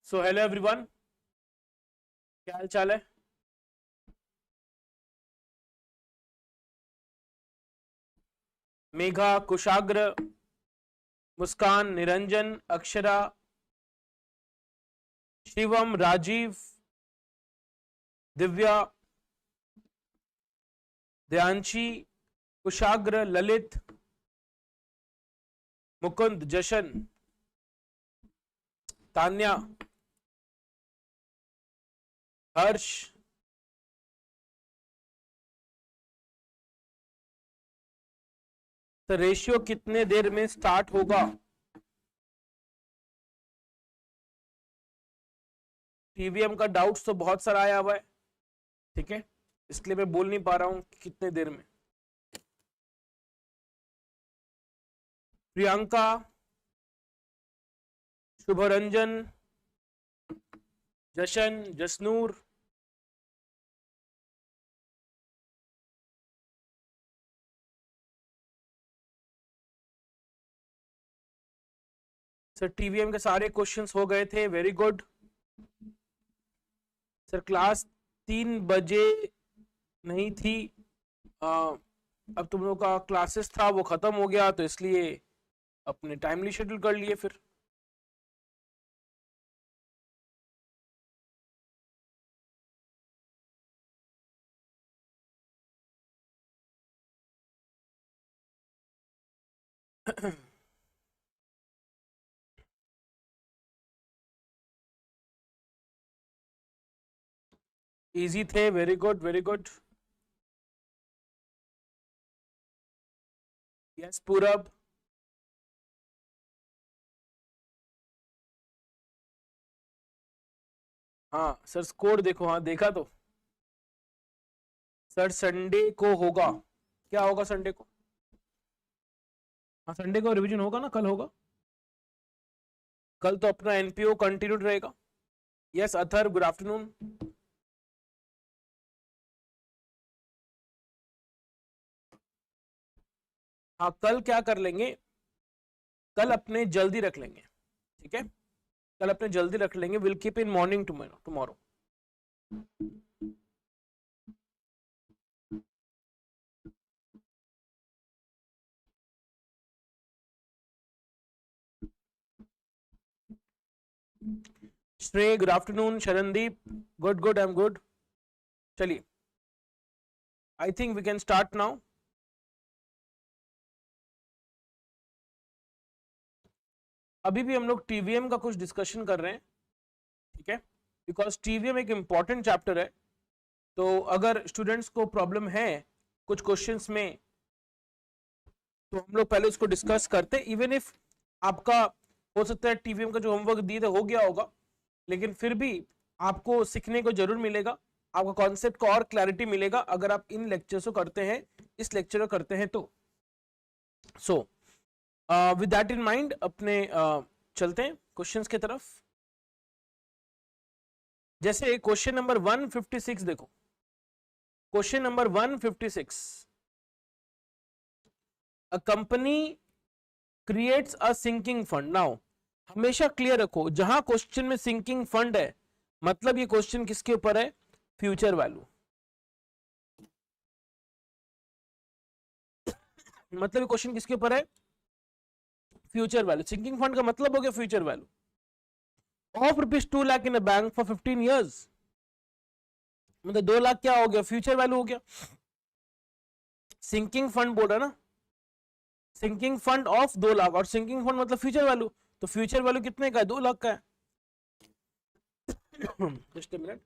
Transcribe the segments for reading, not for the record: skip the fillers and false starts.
So hello everyone, क्या हाल चाल है। मेघा, कुशाग्र, मुस्कान, निरंजन, अक्षरा, शिवम, राजीव, दिव्या, दयांशी, कुशाग्र, ललित, मुकुंद, जशन, तान्या, हर्ष, तो रेशियो कितने देर में स्टार्ट होगा। टीवीएम का डाउट्स तो बहुत सारा आया हुआ है, ठीक है, इसलिए मैं बोल नहीं पा रहा हूं कि कितने देर में। प्रियंका, शुभरंजन, जशन, जसनूर, सर टीवीएम के सारे क्वेश्चंस हो गए थे, वेरी गुड। सर क्लास 3 बजे नहीं थी, अब तुम लोग का क्लासेस था वो खत्म हो गया, तो इसलिए अपने टाइमली शेड्यूल कर लिए फिर। इजी थे, very good very good. Yes पूरब, हाँ सर स्कोर देखो, हाँ देखा तो। सर संडे को होगा, क्या होगा संडे को? हाँ संडे को रिवीजन होगा ना, कल होगा। कल तो अपना एनपीओ कंटिन्यूड रहेगा। Yes Athar, good afternoon. हाँ कल क्या कर लेंगे, कल अपने जल्दी रख लेंगे, ठीक है, कल अपने जल्दी रख लेंगे। Will keep in morning tomorrow. Shreya, good afternoon. Sharandeep, good good, I am good. चलिए, I think we can start now. अभी भी हम लोग टीवीएम का कुछ डिस्कशन कर रहे हैं, ठीक है, बिकॉज टीवीएम एक इंपॉर्टेंट चैप्टर है। तो अगर स्टूडेंट्स को प्रॉब्लम है कुछ क्वेश्चंस में, तो हम लोग पहले उसको डिस्कस करते। इवन इफ आपका हो सकता है टीवीएम का जो होमवर्क दिए थे हो गया होगा, लेकिन फिर भी आपको सीखने को जरूर मिलेगा, आपका कॉन्सेप्ट को और क्लैरिटी मिलेगा अगर आप इन लेक्चर्स को करते हैं, इस लेक्चर को करते हैं तो। So with that in mind अपने चलते हैं क्वेश्चंस की तरफ। जैसे क्वेश्चन नंबर 156 देखो, question number 156, a company creates a sinking fund. Now हमेशा क्लियर रखो, जहां क्वेश्चन में सिंकिंग फंड है मतलब ये क्वेश्चन किसके ऊपर है, फ्यूचर वैल्यू। मतलब ये क्वेश्चन किसके ऊपर है, फ्यूचर वैल्यू। सिंकिंग फंड का मतलब हो गया future value of ₹2 lakh in a bank for 15 years। मतलब 2 लाख क्या हो गया, फ्यूचर वैल्यू हो गया। सिंकिंग फंड बोल रहा ना, सिंकिंग फंड ऑफ 2 लाख, और सिंकिंग फंड मतलब फ्यूचर वैल्यू, तो फ्यूचर वैल्यू कितने का है, 2 लाख का है। Just a minute,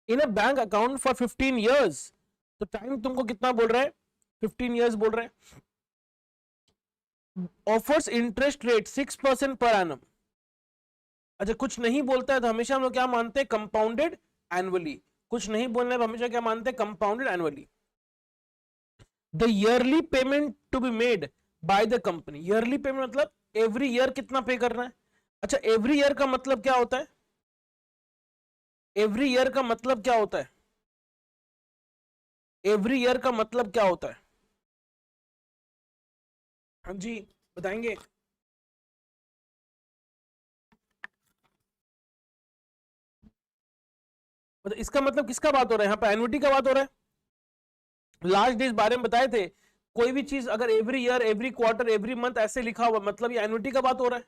in a bank account for 15 years, तो टाइम तुमको कितना बोल रहा है, 15 years बोल रहे हैं। Offers interest rate 6% per annum. अच्छा कुछ नहीं बोलता है तो हमेशा हम लोग क्या मानते हैं, कंपाउंडेड एनुअली। कुछ नहीं बोलने पर हमेशा क्या मानते हैं, compounded annually. The yearly payment to be made by the company, yearly payment मतलब एवरी ईयर कितना पे करना है, अच्छा, एवरी ईयर का मतलब क्या होता है? एवरी ईयर का मतलब क्या होता है? एवरी ईयर का मतलब क्या होता है? हाँ जी, बताएंगे। मतलब इसका मतलब किसका बात हो रहा है यहाँ पे? एन्युटी का बात हो रहा है। लास्ट डेज बारे में बताए थे, कोई भी चीज अगर every year, every quarter, every month ऐसे लिखा हुआ मतलब ये एन्युटी का बात हो रहा है,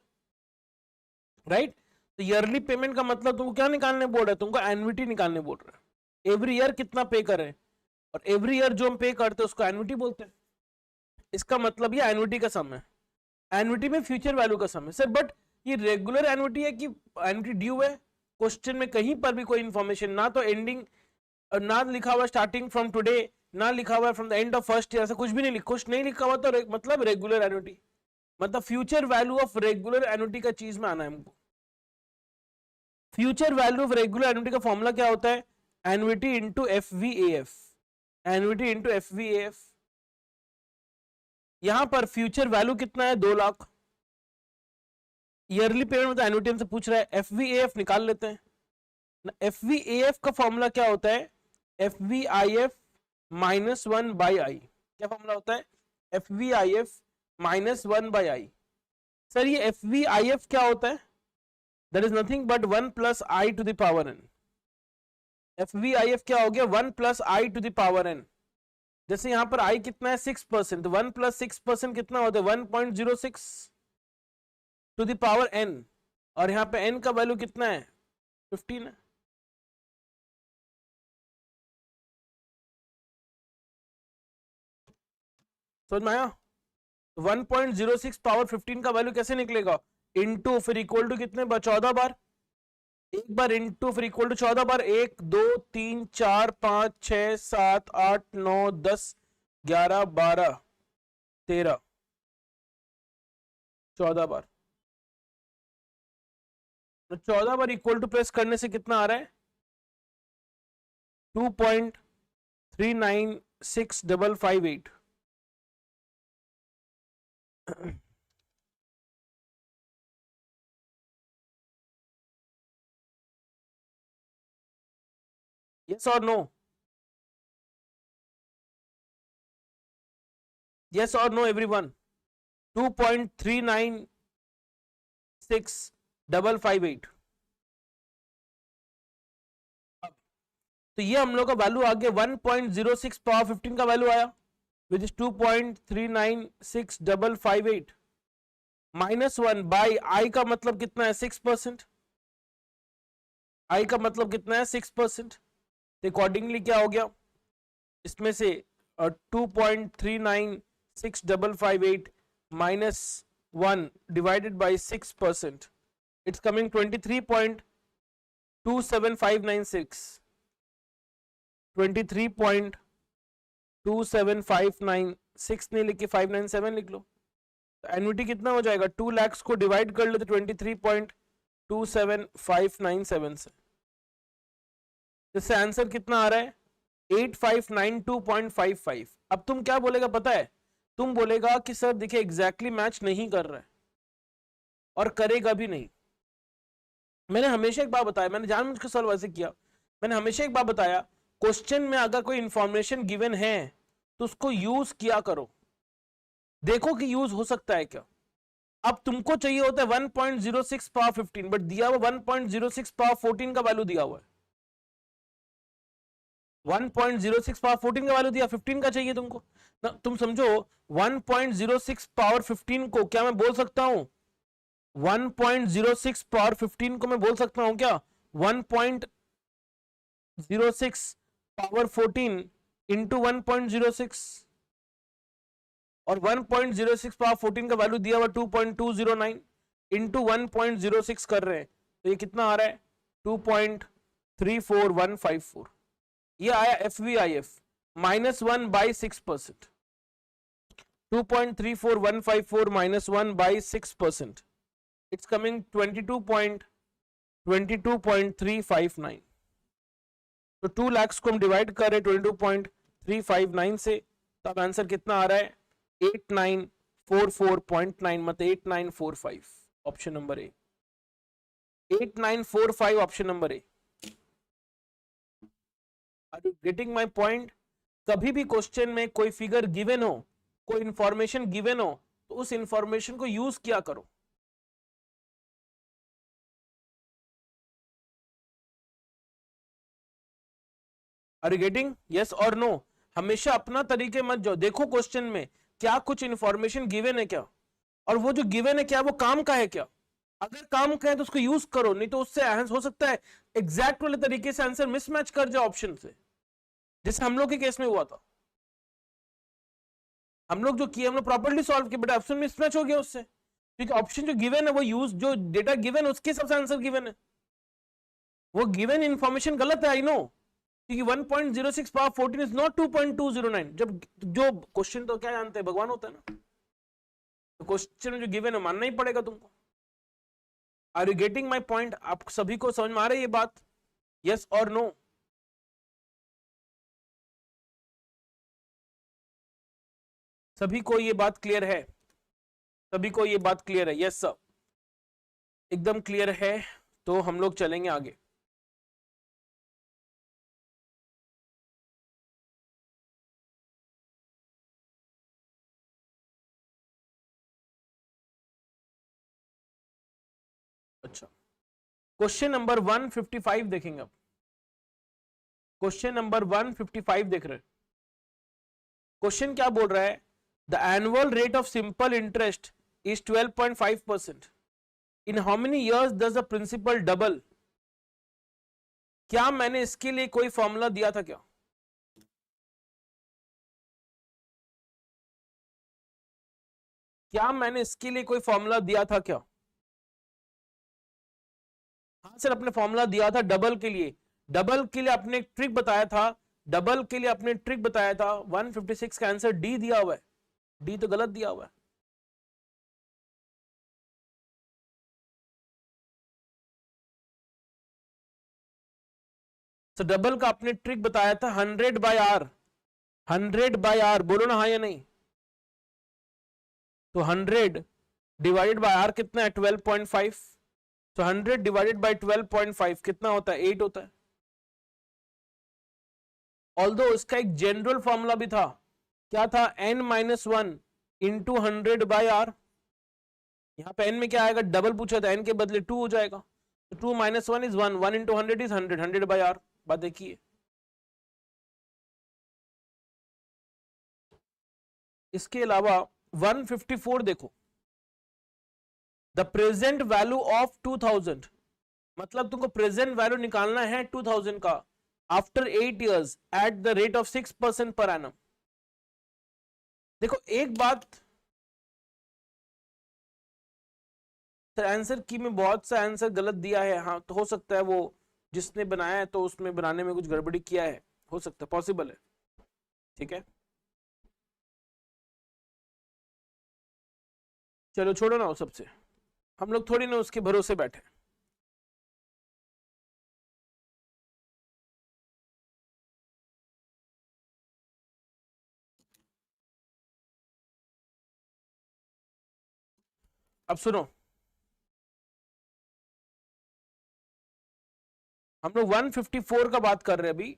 राइट? तो ईयरली पेमेंट का मतलब तुमको क्या निकालने बोल रहा है? तुमको एन्युटी निकालने बोल रहा है। एवरी ईयर कितना पे करें, और एवरी ईयर जो हम पे करते हैं उसको एन्युटी बोलते हैं। इसका मतलब ये एन्युटी का सम है। एन्युटी में फ्यूचर वैल्यू का सम है सर, बट ये रेगुलर एन्युटी है कि एन्युटी ड्यू है? क्वेश्चन में कहीं पर भी कोई इंफॉर्मेशन ना तो एंडिंग, ना लिखा हुआ स्टार्टिंग फ्रॉम टुडे, ना लिखा हुआ from the end of first year, ऐसा कुछ भी नहीं, कुछ नहीं लिखा हुआ, तो मतलब रेगुलर एन्युटी, मतलब future value of regular annuity का चीज में आना है हमको। Future value of regular annuity का फॉर्मूला क्या होता है? Annuity into F V A F. Annuity into F V A F. यहां पर फ्यूचर वैल्यू कितना है? 2 लाख। ईयरली पेमेंट में तो एन्युटी हमसे पूछ रहा है, एफ वी ए एफ निकाल लेते हैं। एफ वी ए एफ का फॉर्मूला क्या होता है? F V I F minus 1 by I. क्या फॉर्मूला होता है? F V I F minus 1 by I. Sir ये एफ वी आई एफ क्या होता है? That is nothing but 1 plus I to the power N. F V I F क्या हो गया? 1 plus I to the power N. जैसे यहां पर आई कितना है? 6%, 1 प्लस 6% कितना होता है? 1.06 टू द पावर एन। और यहां पे एन का वैल्यू कितना है? 15 है। समझ में आया? 1.06 पावर 15 का वैल्यू कैसे निकलेगा? इनटू, फिर इक्वल टू कितने बार? 14 बार। एक बार इनटू फिर इक्वल टू 14 बार। 1 2 3 4 5 6 7 8 9 10 11 12 13, 14 बार। तो 14 बार इक्वल टू प्रेस करने से कितना आ रहा है? 2.396558। yes or no? yes or no everyone? 2.396558। तो ये हम लोग का वैल्यू आ गया 1.06 पावर 15 का वैल्यू आया, विच इज 2.396558 माइनस 1 बाई आई का मतलब कितना है? 6%। आई का मतलब कितना है? 6%। तो अकॉर्डिंगली क्या हो गया इसमें से? 2.396558 minus 1 divided by 6%, it's coming 23.27596। 23.27596 नहीं लिख के 597 लिख लो। तो एन्युटी कितना हो जाएगा? 2 लाख को डिवाइड कर लो तो 23.27597 से, इससे आंसर कितना आ रहा है? 8592.55। अब तुम क्या बोलेगा पता है? तुम बोलेगा कि सर देखिए एग्जैक्टली मैच नहीं कर रहा है और करेगा भी नहीं। मैंने हमेशा एक बात बताया, मैंने जानबूझ के सवाल वैसे किया, मैंने हमेशा एक बात बताया, क्वेश्चन में अगर कोई इंफॉर्मेशन गिवन है तो उसको यूज किया करो, देखो कि यूज हो सकता है क्या। अब तुमको चाहिए होता है 1.06 पावर 15, बट दिया हुआ 1.06 पावर 14 का वैल्यू दिया हुआ है। 1.06 पावर 14 का वैल्यू दिया, 15 का चाहिए तुमको ना। तुम समझो 1.06 पावर 15 को क्या मैं बोल सकता हूं? 1.06 पावर 15 को मैं बोल सकता हूं क्या 1.06 पावर 14 इंटू 1.06? और 1.06 पावर 14 का वैल्यू दिया हुआ 2.209 इंटू 1.06 कर रहे हैं, तो ये कितना आ रहा है? 2.34154। ये आया F V I F minus 1 by 6%। 2.34154 minus 1 by 6%, it's coming 22.359। तो 2 लाख को हम डिवाइड कर रहे 22.359 से, तो अब आंसर कितना आ रहा है? 8944.9, मतलब 8945, option number A. 8945 option number A. Are you getting my point? कभी भी क्वेश्चन में कोई फिगर गिवन हो, कोई इंफॉर्मेशन गिवन हो, तो उस इंफॉर्मेशन को यूज किया करो। Are you getting? यस और नो? हमेशा अपना तरीके मत जाओ, देखो क्वेश्चन में क्या कुछ इंफॉर्मेशन गिवन है क्या, और वो जो गिवन है क्या वो काम का है क्या। अगर काम का है तो उसको यूज करो, नहीं तो उससे हो सकता है एग्जैक्ट वाले तरीके से आंसर मिसमैच कर जाए ऑप्शन से, जैसे हम लोग के केस में हुआ था। हम लोग जो किए, हम लोग प्रॉपर्ली सॉल्व किया, बट ऑप्शन मिसमैच हो गया उससे, क्योंकि ऑप्शन जो गिवन है वो यूज, जो डेटा गिवन है उसके हिसाब से आंसर गिवन है। वो गिवन इंफॉर्मेशन गलत है, आई नो, क्योंकि 1.06 पावर 14 इज नॉट 2.209। जब जो क्वेश्चन तो क्या जानते हैं, भगवान होता है ना, तो क्वेश्चन में जो गिवन है मानना ही पड़ेगा तुमको। Are you getting my point? आप सभी को समझ में आ रही है ये बात? यस और नो? सभी को ये बात क्लियर है? सभी को ये बात क्लियर है? यस सर, एकदम क्लियर है। तो हम लोग चलेंगे आगे। अच्छा, क्वेश्चन नंबर 155 देखेंगे अब। क्वेश्चन नंबर 155 देख रहे हैं। क्वेश्चन क्या बोल रहा है? The annual rate of simple interest is 12.5%। In how many years does the principal double? क्या मैंने इसके लिए कोई फॉर्मूला दिया था क्या? क्या मैंने इसके लिए कोई फॉर्मूला दिया था क्या? हाँ सर, अपने फॉर्मूला दिया था डबल के लिए। डबल के लिए अपने एक ट्रिक बताया था, डबल के लिए अपने ट्रिक बताया था। 156 का आंसर डी दिया हुआ है, डी तो गलत दिया हुआ है। तो डबल का अपने ट्रिक बताया था 100/r। 100/r बोलो ना हाँ या नहीं? तो 100 डिवाइडेड बाय r कितना है? 12.5। तो 100 डिवाइडेड बाय 12.5 कितना होता है? 8 होता है। ऑल्दो इसका एक जनरल फॉर्मूला भी था, क्या था? n-1 into 100/r। यहाँ पे n में क्या आएगा? डबल पूछा था, n के बदले 2 हो जाएगा, तो 2 - 1 इज 1, 1 इंटू 100 इज 100, 100/r। बात देखिए, इसके अलावा 154 देखो, द प्रेजेंट वैल्यू ऑफ 2000, मतलब तुमको प्रेजेंट वैल्यू निकालना है 2000 का after 8 years at the rate of 6% per annum. देखो एक बात, सर आंसर की में बहुत सा आंसर गलत दिया है, हाँ तो हो सकता है वो जिसने बनाया है तो उसमें बनाने में कुछ गड़बड़ी किया है, हो सकता है, पॉसिबल है। ठीक है, चलो छोड़ो ना वो सबसे, हम लोग थोड़ी ना उसके भरोसे बैठे। अब सुनो, हम लोग 154 का बात कर रहे हैं अभी।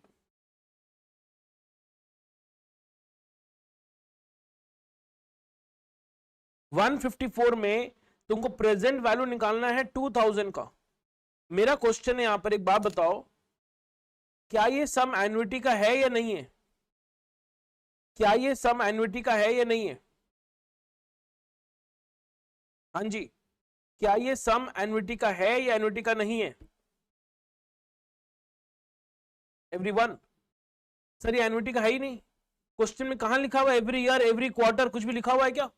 वन 154 में तुमको प्रेजेंट वैल्यू निकालना है 2000 का। मेरा क्वेश्चन है यहां पर, एक बात बताओ, क्या ये सम एन्युटी का है या नहीं है? क्या ये सम एन्युटी का है या नहीं है? हाँ जी, क्या ये सम एन्युटी का है या एन्युटी का नहीं है? एवरीवन, सर ये एन्युटी का है ही नहीं। क्वेश्चन में कहां लिखा हुआ है एवरी ईयर, एवरी क्वार्टर, कुछ भी लिखा हुआ है क्या?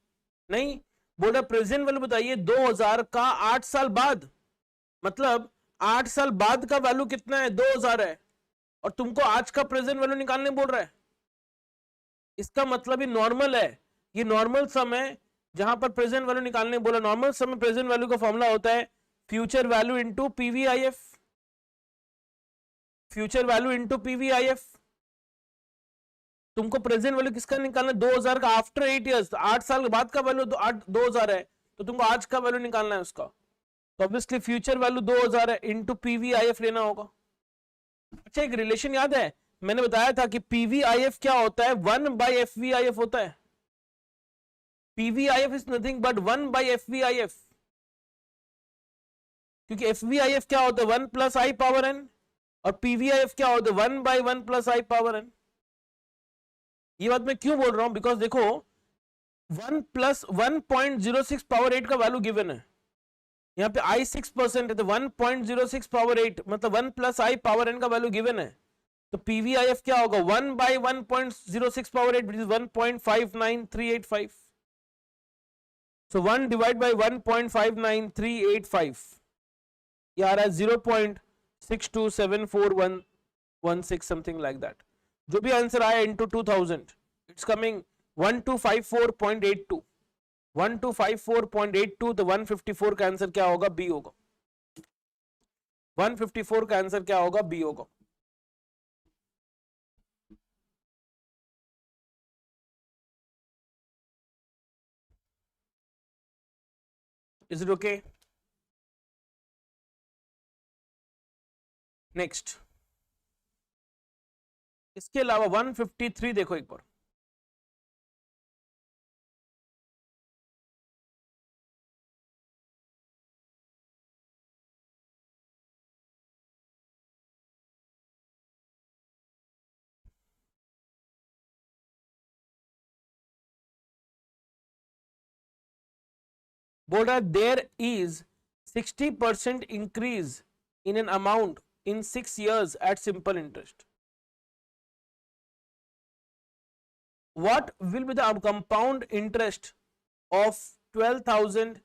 नहीं। बोल रहा प्रेजेंट वैल्यू बताइए 2000 का 8 साल बाद, मतलब 8 साल बाद का वैल्यू कितना है? 2000 है, और तुमको आज का प्रेजेंट वैल्यू निकालने बोल रहा है। इसका मतलब ये नॉर्मल है, ये नॉर्मल सम है जहां पर प्रेजेंट वैल्यू निकालने बोला। नॉर्मल सम में प्रेजेंट वैल्यू का फॉर्मूला होता है future value into PVIF, future value into PVIF. तुमको प्रेजेंट वैल्यू किसका निकालना है? 2000 का आफ्टर 8 years, 8 साल बाद का वैल्यू 2000 है, तो तुमको आज का वैल्यू निकालना है उसका। तो ऑब्वियसली फ्यूचर वैल्यू 2000 है, इंटू पीवीआईएफ लेना होगा। अच्छा एक रिलेशन याद है, मैंने बताया था कि पीवीआईएफ क्या होता है, 1/FVIF होता है। PVIF is nothing but 1/FVIF, क्योंकि FVIF क्या होता है 1 + I⁻n, और पीवीआईएफ क्या होता है 1/1 + I⁻n। ये बात मैं क्यों बोल रहा हूं, बिकॉज देखो 1 + 1.06 पावर 8 का वैल्यू गिवन है, यहाँ पे I 6% है, तो 1.06 पावर 8 मतलब 1 + I⁻n का वैल्यू गिवन है, तो पीवीआईएफ क्या होगा 1/1.06 power 8 which is 1.59385। So 1 divide by 1.59385 ये आ रहा है 0.627416 समथिंग लाइक दैट। जो भी आंसर आया इंटू 2000 इट्स कमिंग 1254.82, 1254.82, तो 154 का आंसर क्या होगा, बी होगा। 154 का आंसर क्या होगा, बी होगा। Is it okay? नेक्स्ट, इसके अलावा 153 देखो एक बार, बोल रहा है there is 60% increase in an amount in 6 years at simple interest. What will be the compound interest of 12,000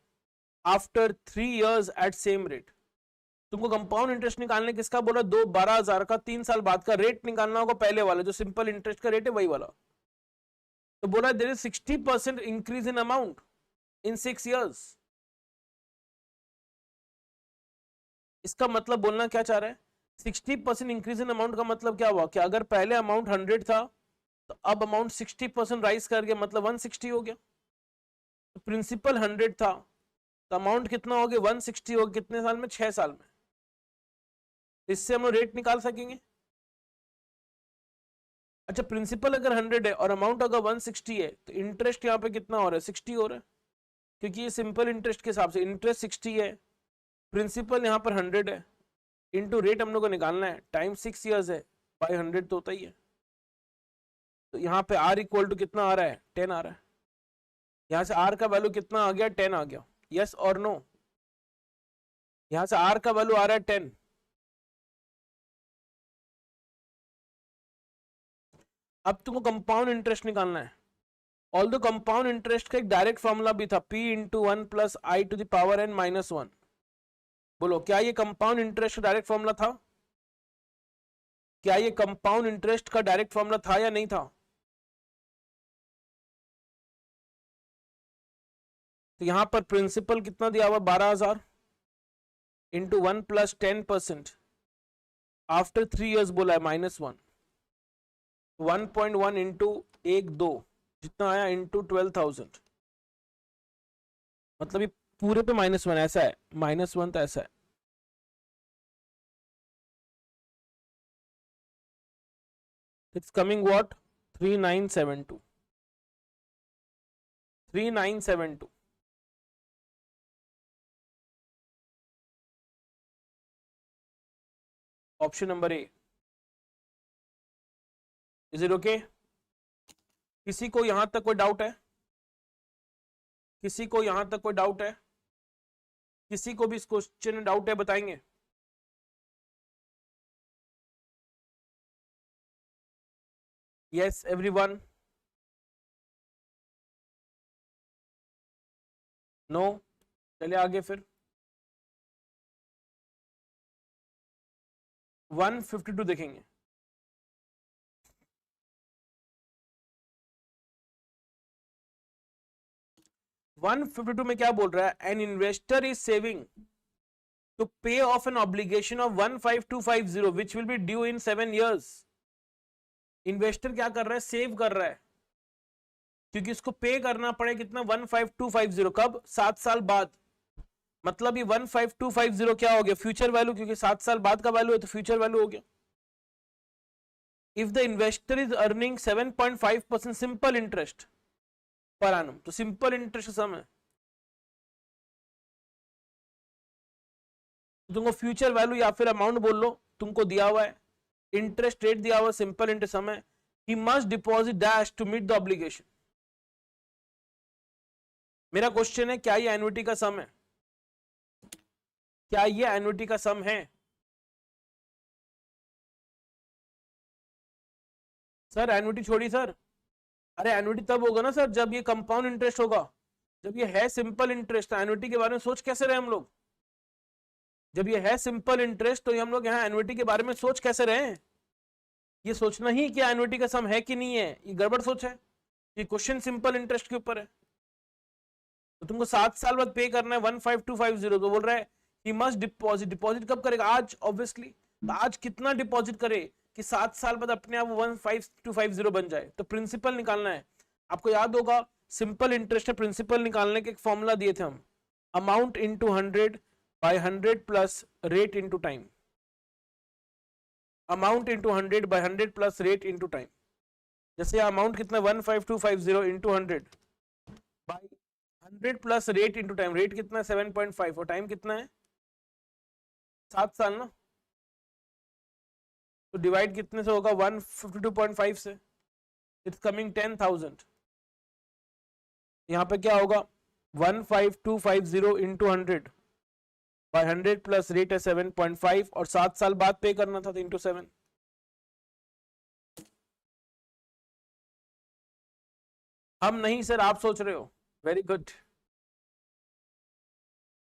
after 3 years at same rate? तुमको कंपाउंड इंटरेस्ट निकालने किसका बोला, 12,000 का 3 साल बाद का रेट निकालना होगा, पहले वाला जो सिंपल इंटरेस्ट का रेट है वही वाला। तो बोला there is 60% increase in amount in 6 years। इसका मतलब बोलना क्या चाह रहा है, 60% इंक्रीज इन अमाउंट का मतलब क्या हुआ कि अगर पहले अमाउंट 100 था तो अब अमाउंट 60% राइज कर गया, मतलब 160 हो गया। तो प्रिंसिपल 100 था तो अमाउंट कितना हो गया 160 हो गया, कितने साल में, 6 साल में। इससे हम लोग रेट निकाल सकेंगे। अच्छा प्रिंसिपल अगर 100 है और अमाउंट अगर 160 है तो इंटरेस्ट यहाँ पे कितना हो रहा है, 60 हो रहा है, क्योंकि ये सिंपल इंटरेस्ट के हिसाब से इंटरेस्ट 60 है, प्रिंसिपल यहाँ पर 100 है, इंटू रेट हम लोग को निकालना है, टाइम 6 years है, बाई 100 तो होता ही है। तो यहाँ पे R इक्वल टू कितना आ रहा है, 10 आ रहा है। यहाँ से R का वैल्यू कितना आ गया, 10 आ गया, यस और नो। यहाँ से R का वैल्यू आ रहा है 10। अब तुमको कंपाउंड इंटरेस्ट निकालना है। ऑल्दो कंपाउंड इंटरेस्ट का एक डायरेक्ट फॉर्मूला भी था, P × 1 + I⁻n - 1। बोलो क्या ये कंपाउंड इंटरेस्ट का डायरेक्ट फॉर्मूला था, क्या ये कंपाउंड इंटरेस्ट का डायरेक्ट फॉर्मूला था या नहीं था? तो यहां पर प्रिंसिपल कितना दिया हुआ 12,000 इंटू 1 + 10% आफ्टर 3 years बोला है -1, 1.1 इंटू 1 2 जितना आया इंटू 12,000, मतलब ये पूरे पे -1 ऐसा है, -1 तो ऐसा है। It's coming what 3972, 3972। Option number A. Is it okay? किसी को यहां तक कोई डाउट है? किसी को यहां तक कोई डाउट है? किसी को भी इस क्वेश्चन में डाउट है, बताएंगे? Yes everyone, no? चलिए आगे फिर 152 देखेंगे। वन 152 में क्या बोल रहा है, an investor is saving to pay off an obligation of 15250 which will be due in 7 years। Investor क्या कर रहा है, सेव कर रहा है, क्योंकि इसको पे करना पड़े कितना 15250, कब, 7 साल बाद। मतलब ये 15250 क्या हो गया, फ्यूचर वैल्यू, क्योंकि 7 साल बाद का वैल्यू है तो फ्यूचर वैल्यू हो गया। If the investor is earning 7.5% simple interest per annum, तो सिंपल इंटरेस्ट सम है, तो तुमको फ्यूचर वैल्यू या फिर अमाउंट बोल लो, तुमको दिया हुआ है इंटरेस्ट रेट दिया हुआ, सिंपल इंटरेस्ट सम है, he must deposit dash to meet the obligation. मेरा क्वेश्चन है, क्या ये एन्युटी का सम है? क्या ये एन्युटी का सम है? सर एन्युटी छोड़ी सर, अरे एन्युटी तब होगा ना सर जब ये कंपाउंड इंटरेस्ट होगा, जब ये है सिंपल इंटरेस्ट, एन्युटी के बारे में सोच कैसे रहे हम लोग? जब ये है सिंपल इंटरेस्ट तो ये हम लोग यहाँ एन्युटी के बारे में सोच कैसे रहे हैं? ये सोचना ही कि एन्युटी का सम है कि नहीं है, ये गड़बड़ सोच है। ये क्वेश्चन सिंपल इंटरेस्ट के ऊपर है, तो तुमको 7 साल बाद पे करना है 15250, तो बोल रहा है ही मस्ट डिपॉजिट। डिपॉजिट कब करेगा? आज ऑब्वियसली। तो आज कितना डिपॉजिट करे कि 7 साल बाद अपने आप 15250 बन जाए? तो प्रिंसिपल निकालना है। आपको याद होगा सिंपल इंटरेस्ट है, प्रिंसिपल निकालने के एक फॉर्मूला दिए थे हम, amount into 100/100 plus rate into time. Amount into 100/100 plus rate into time. जैसे अमाउंट कितना 15250 into 100/100 plus rate into time. Rate कितना है 7.5 और टाइम कितना है 7 साल ना, तो डिवाइड कितने से होगा 152.5 से, इट्स कमिंग 10,000। यहाँ पे क्या होगा 15250 इंटू 100/100 प्लस रेट है 7.5 और 7 साल बाद पे करना था तो इंटू 7। हम नहीं सर, आप सोच रहे हो, वेरी गुड,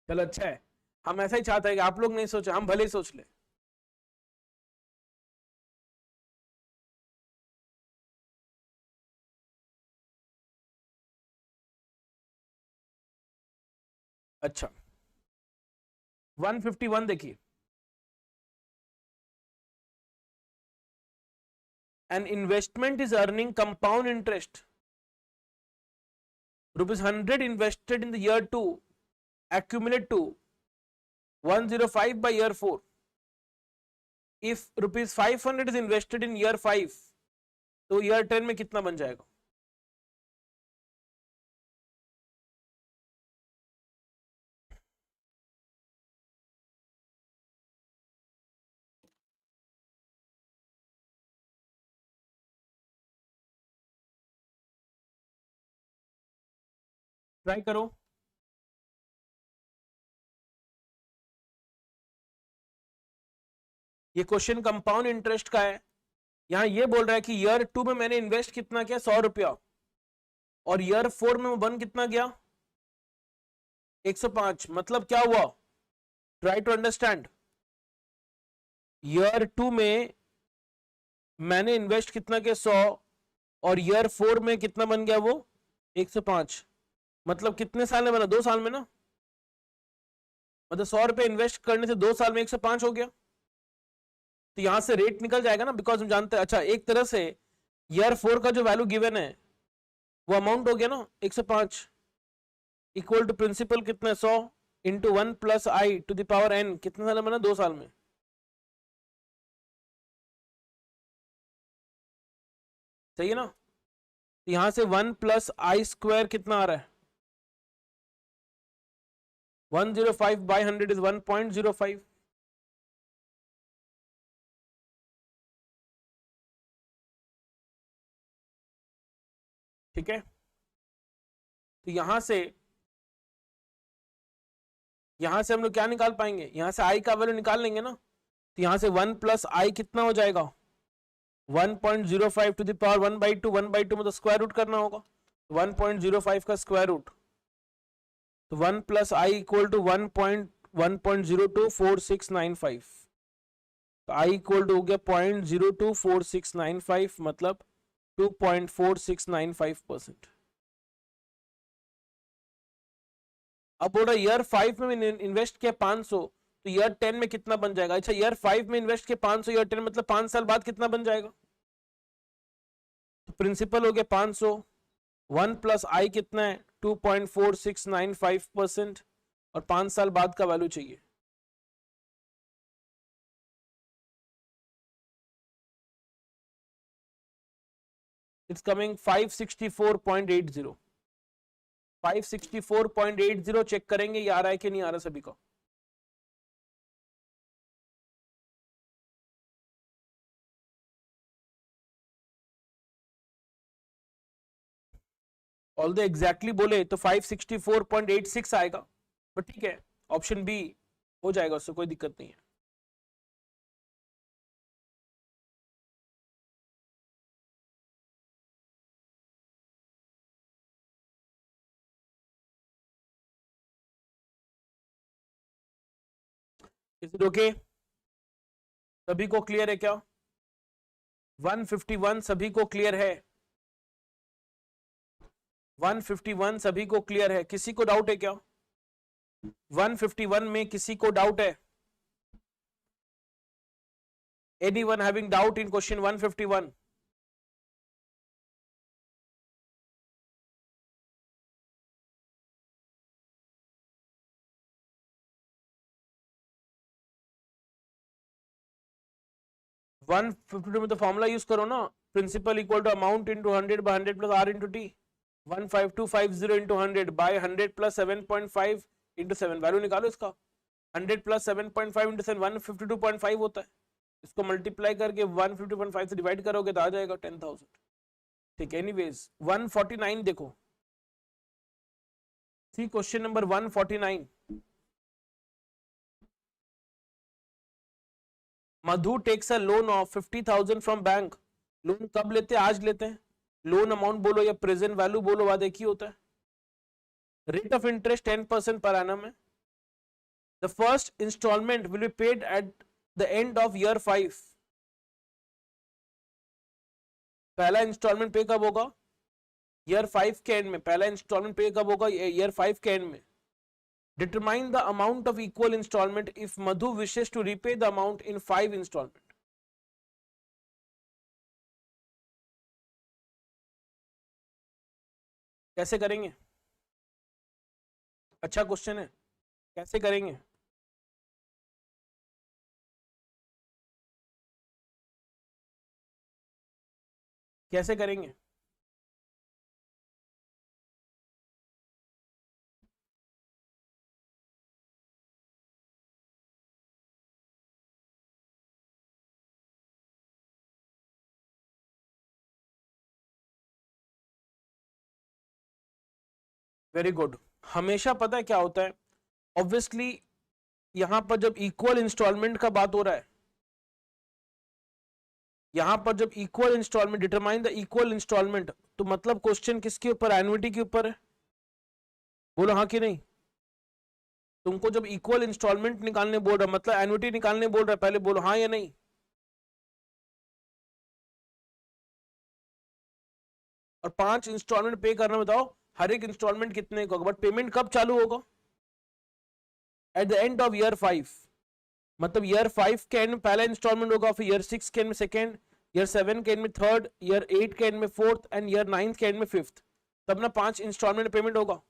चलो अच्छा है। हम ऐसा ही चाहते हैं कि आप लोग नहीं सोचे, हम भले ही सोच ले। अच्छा 151 देखिए, an investment is earning compound interest ₹100 invested in the year 2 accumulate to 105 by year 4. If ₹500 is invested in year 5 तो year 10 में कितना बन जाएगा? ट्राई करो। ये क्वेश्चन कंपाउंड इंटरेस्ट का है। यहां ये बोल रहा है कि ईयर 2 में मैंने इन्वेस्ट कितना किया 100 रुपया, और ईयर 4 में बन कितना गया 105। मतलब क्या हुआ? Try to understand. ईयर 2 में मैंने इन्वेस्ट कितना किया 100, और ईयर 4 में कितना बन गया वो 105। मतलब कितने साल में बना? 2 साल में ना, मतलब 100 रुपए इन्वेस्ट करने से 2 साल में 105 हो गया। तो यहां से रेट निकल जाएगा ना, बिकॉज हम जानते हैं। अच्छा एक तरह से ईयर 4 का जो वैल्यू गिवन है वो अमाउंट हो गया ना 105, इक्वल टू प्रिंसिपल कितना है 100 into 1 plus I to the power n। कितने साल में बना? 2 साल में। सही है ना? तो यहां से 1 प्लस आई स्क्वायर कितना आ रहा है 105/100 इज 1.05। ठीक है, तो यहां से हम लोग क्या निकाल पाएंगे? यहां से आई का वैल्यू निकाल लेंगे ना, तो यहां से 1 प्लस आई कितना हो जाएगा 1.05 टू द पावर 1/2। 1/2 मतलब स्क्वायर रूट करना होगा, 1.05 का स्क्वायर रूट, तो 1 प्लस आई इक्वल टू 1.024695। तो आई इक्वल टू हो गया 0.024695, मतलब 2.4695%। अब बोल रहा ईयर 5 में इन्वेस्ट किया 500, तो ईयर 10 में कितना बन जाएगा? अच्छा ईयर 5 में इन्वेस्ट किया 500, ईयर 10 मतलब 5 साल बाद कितना बन जाएगा? तो प्रिंसिपल हो गया 500, 1 प्लस आई कितना है 2.4695%, और 5 साल बाद का वैल्यू चाहिए। It's coming 564.80। 564.80 चेक करेंगे ये आ रहा है कि नहीं आ रहा सभी को। ऑल्दो एग्जैक्टली बोले तो 564.86 आएगा, बट ठीक है, ऑप्शन बी हो जाएगा, उससे कोई दिक्कत नहीं है। Is it okay? सभी को क्लियर है क्या? 151 सभी को क्लियर है? 151 सभी को क्लियर है? किसी को डाउट है क्या? 151 में किसी को डाउट है? Anyone having doubt in question 151? One 152 में तो फॉर्मूला यूज करो ना, principal equal to amount into 100 by 100 plus R into T. 15250 into 100 by 100 plus 7.5 into 7, value निकालो इसका। 100 प्लस 7.5 इंटू 7 152.5 होता है। इसको मल्टीप्लाई करके 150.5 से डिवाइड करोगे तो आ जाएगा 10,000। ठीक है, एनीवेज 149 देखो, C question number 149। Madhu takes a loan of 50,000 from bank. Loan कब लेते हैं? आज लेते हैं। लोन अमाउंट बोलो या प्रेजेंट वैल्यू बोलो, बात एक ही होता है। रेट ऑफ इंटरेस्ट 10% पर एनम है। The first instalment will be paid at the end of year 5। पहला इंस्टॉलमेंट पे कब होगा? ईयर 5 के एंड में। पहला इंस्टॉलमेंट पे कब होगा? ईयर 5 के एंड में। Determine the amount of equal installment if Madhu wishes to repay the amount in 5 installment. कैसे करेंगे? अच्छा क्वेश्चन है, कैसे करेंगे? कैसे करेंगे? Very good. हमेशा पता है क्या होता है, ऑब्वियसली यहां पर जब इक्वल इंस्टॉलमेंट का बात हो रहा है, यहां पर जब equal instalment, determine the equal instalment, तो मतलब क्वेश्चन किसके ऊपर? एन्युटी के ऊपर है। बोलो हाँ कि नहीं? तुमको जब इक्वल इंस्टॉलमेंट निकालने बोल रहा, मतलब एन्युटी निकालने बोल रहा है, पहले बोलो हाँ या नहीं। और 5 इंस्टॉलमेंट पे करना, बताओ हर एक इंस्टॉलमेंट कितने का होगा, बट पेमेंट कब चालू होगा? Eight the end of year 5। मतलब ईयर 5 के एंड में पहला इंस्टॉलमेंट होगा, फिर ईयर 6 के एंड में सेकेंड, ईयर 7 के एंड में थर्ड, ईयर 8 के एंड में फोर्थ, एंड ईयर 9 के एंड में फिफ्थ। तब ना 5 इंस्टॉलमेंट पेमेंट होगा।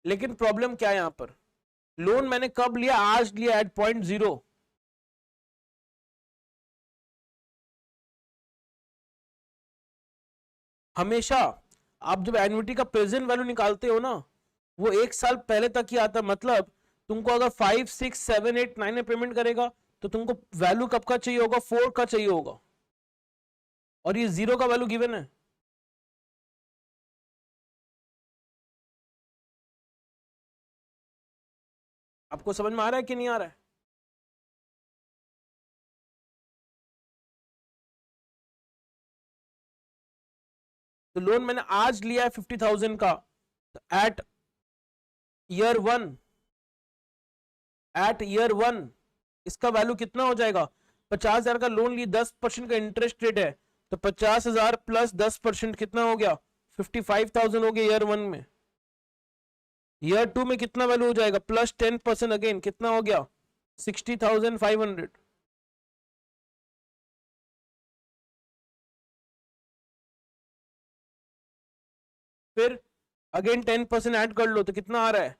लेकिन प्रॉब्लम क्या है यहां पर? लोन मैंने कब लिया? आज लिया, एट पॉइंट 0। हमेशा आप जब एन्युटी का प्रेजेंट वैल्यू निकालते हो ना, वो 1 साल पहले तक ही आता। मतलब तुमको अगर 5, 6, 7, 8, 9 में पेमेंट करेगा तो तुमको वैल्यू कब का चाहिए होगा? 4 का चाहिए होगा, और ये 0 का वैल्यू गिवन है। आपको समझ में आ रहा है कि नहीं आ रहा है? तो लोन मैंने आज लिया है 50,000 का, एट ईयर 1, एट ईयर 1 इसका वैल्यू कितना हो जाएगा? 50,000 का लोन लिए, 10% का इंटरेस्ट रेट है, तो 50,000 प्लस 10% कितना हो गया? 55,000 हो गया ईयर 1 में। ईयर 2 में कितना वैल्यू हो जाएगा? प्लस 10% अगेन, कितना हो गया? 60,500। फिर अगेन 10% ऐड कर लो तो कितना आ रहा है?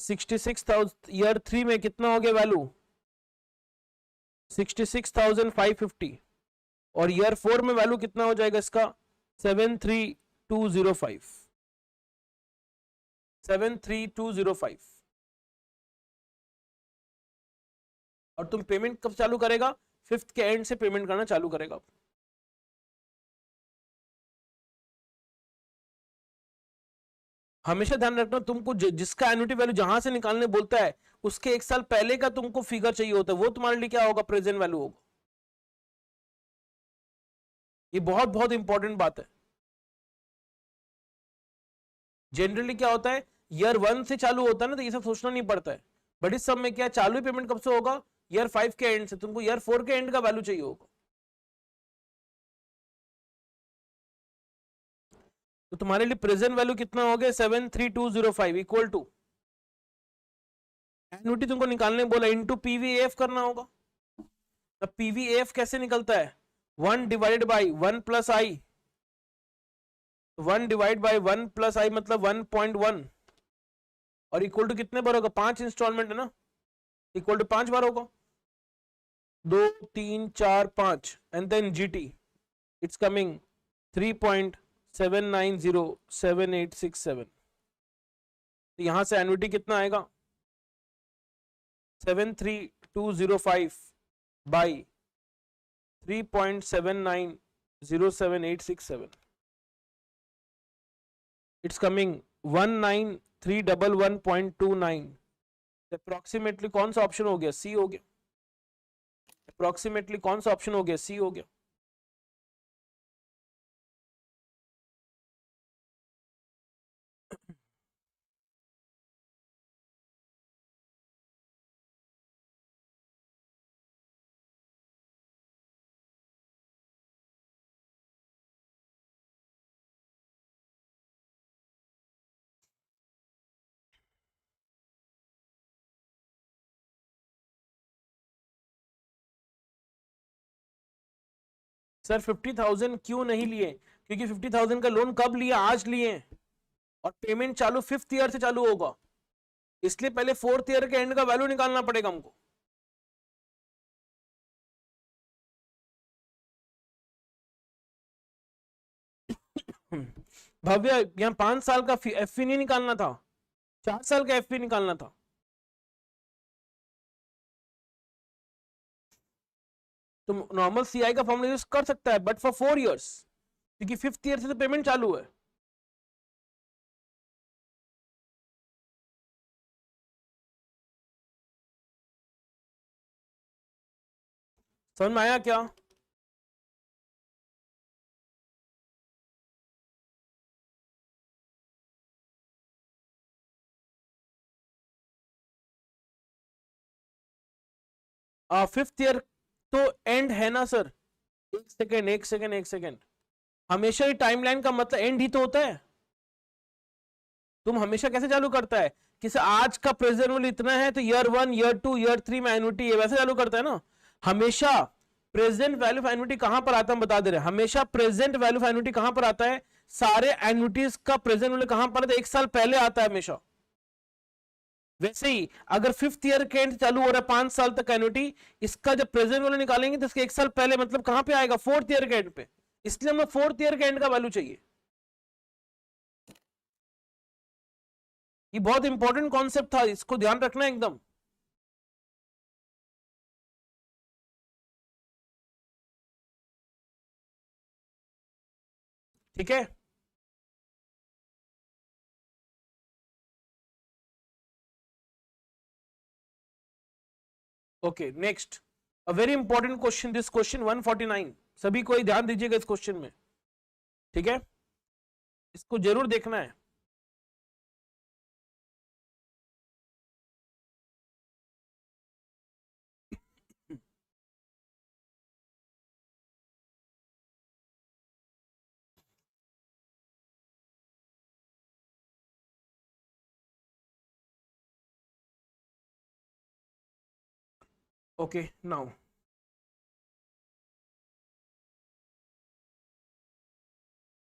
66,000 ईयर 3 में कितना हो गया वैल्यू 66,550 और ईयर 4 में वैल्यू कितना हो जाएगा इसका 73205 73205 और तुम पेमेंट कब चालू करेगा 5th के एंड से पेमेंट करना चालू करेगा। हमेशा ध्यान रखना तुमको जिसका एन्युटी वैल्यू जहां से निकालने बोलता है उसके 1 साल पहले का तुमको फिगर चाहिए होता है, वो तुम्हारे लिए क्या होगा प्रेजेंट वैल्यू होगा। ये बहुत बहुत इंपॉर्टेंट बात है। जनरली क्या होता है ईयर 1 से चालू होता है ना तो ये सब सोचना नहीं पड़ता है, बट इस सब में क्या चालू पेमेंट कब से होगा ईयर 5 के एंड से, तुमको ईयर 4 के एंड का वैल्यू चाहिए होगा। तो तुम्हारे लिए प्रेजेंट वैल्यू कितना हो गया 73205 इक्वल टू एन्युटी तुमको निकालने बोला इनटू पीवीएफ करना होगा। अब पीवीएफ कैसे निकलता है 1 divided by 1 plus I, 1 divide by 1 plus I मतलब 1.1 और इक्वल टू कितने बार होगा 5 इंस्टॉलमेंट है ना, इक्वल टू 5 बार होगा 2 3 4 5 and then GT it's coming 3.7907867। तो यहां से एन्युटी कितना आएगा 73205 बाई 3.790786 it's coming 19311.29। अप्रोक्सीमेटली कौन सा ऑप्शन हो गया सी हो गया, अप्रोक्सीमेटली कौन सा ऑप्शन हो गया सी हो गया। सर 50,000 क्यों नहीं लिए, क्योंकि 50,000 का लोन कब लिया आज लिए और पेमेंट चालू 5th ईयर से चालू होगा, इसलिए पहले 4th ईयर के एंड का वैल्यू निकालना पड़ेगा हमको। भव्य यहाँ 5 साल का एफ नहीं निकालना था, 4 साल का एफ निकालना था। तो नॉर्मल सीआई का फॉर्मूला यूज कर सकता है बट फॉर 4 इयर्स, क्योंकि 5th ईयर से तो पेमेंट चालू है। समझ में आया क्या? फिफ्थ ईयर तो एंड है ना सर, एक सेकेंड एक सेकेंड एक सेकेंड, हमेशा ही टाइमलाइन का मतलब एंड ही तो होता है। तुम हमेशा कैसे चालू करता है कि आज का प्रेजेंट वैल्यू इतना है तो ईयर 1 ईयर 2 ईयर 3 में एन्युटी है, वैसे चालू करता है ना। हमेशा प्रेजेंट वैल्यू ऑफ एन्युटी कहां पर आता है बता दे रहे हैं, हमेशा प्रेजेंट वैल्यू ऑफ एन्युटी कहां पर आता है, सारे एन्युटीज का प्रेजेंट वैल्यू कहां पर आता है 1 साल पहले आता है हमेशा। वैसे ही अगर 5th ईयर के एंड चालू हो रहा है 5 साल तक एन्युटी, इसका जब प्रेजेंट वैल्यू निकालेंगे तो इसके 1 साल पहले मतलब कहां पे आएगा 4th ईयर के एंड पे, इसलिए हमें 4th ईयर के एंड का वैल्यू चाहिए। ये बहुत इंपॉर्टेंट कॉन्सेप्ट था, इसको ध्यान रखना एकदम। ठीक है, okay next a very important question, this question 149, सभी कोई ध्यान दीजिएगा इस क्वेश्चन में, ठीक है, इसको जरूर देखना है। Okay now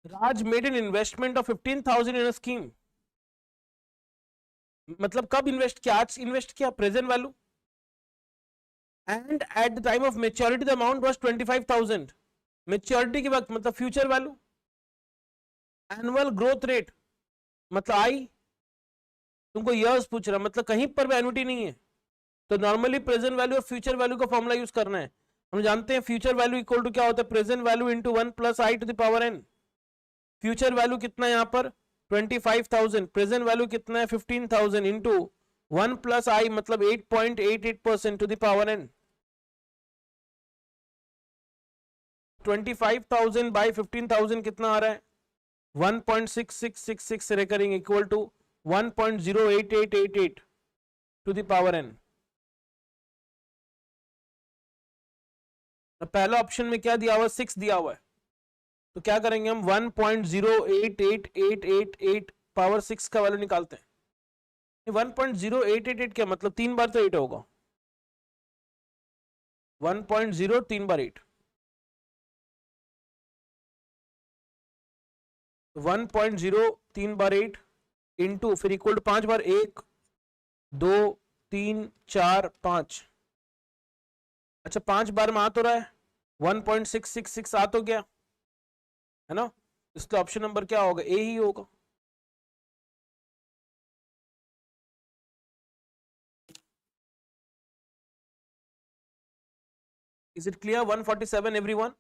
Raj made an investment of 15,000 in a scheme. मतलब कब इन्वेस्ट किया, आज इन्वेस्ट किया, present value, and at the time of maturity the amount was 25,000, maturity के वक्त मतलब future value, annual growth rate मतलब आई, तुमको ईयर्स पूछ रहा, मतलब कहीं पर भी एन्युटी नहीं है, तो नॉर्मली प्रेजेंट वैल्यू और फ्यूचर वैल्यू का फॉर्मूला यूज करना है। हम जानते हैं फ्यूचर वैल्यू इक्वल टू क्या होता है, present value into 1 plus I to the power N. Future value कितना है यहाँ पर 25,000, प्रेजेंट वैल्यू कितना है 15,000 इंटू 1 प्लस आई मतलब 8.88% to the power N. 25,000 by 15,000 कितना आ रहा है 1.6666 recurring equal to 1.08888 to the power N. पहला ऑप्शन में क्या दिया हुआ है 6 दिया हुआ है, तो क्या करेंगे हम 1.08888 पावर 6 का वैल्यू निकालते हैं। 1.0888 क्या मतलब 3 बार तो 8 होगा, 1.0 3 बार 8, 1.0 3 बार 8 इंटू फिर इक्वल टू 5 बार 1 2 3 4 5, अच्छा 5 बार में आ तो रहा है 1.666 आ तो गया है ना, इसलिए ऑप्शन नंबर क्या होगा ए ही होगा। Is it clear 147 everyone?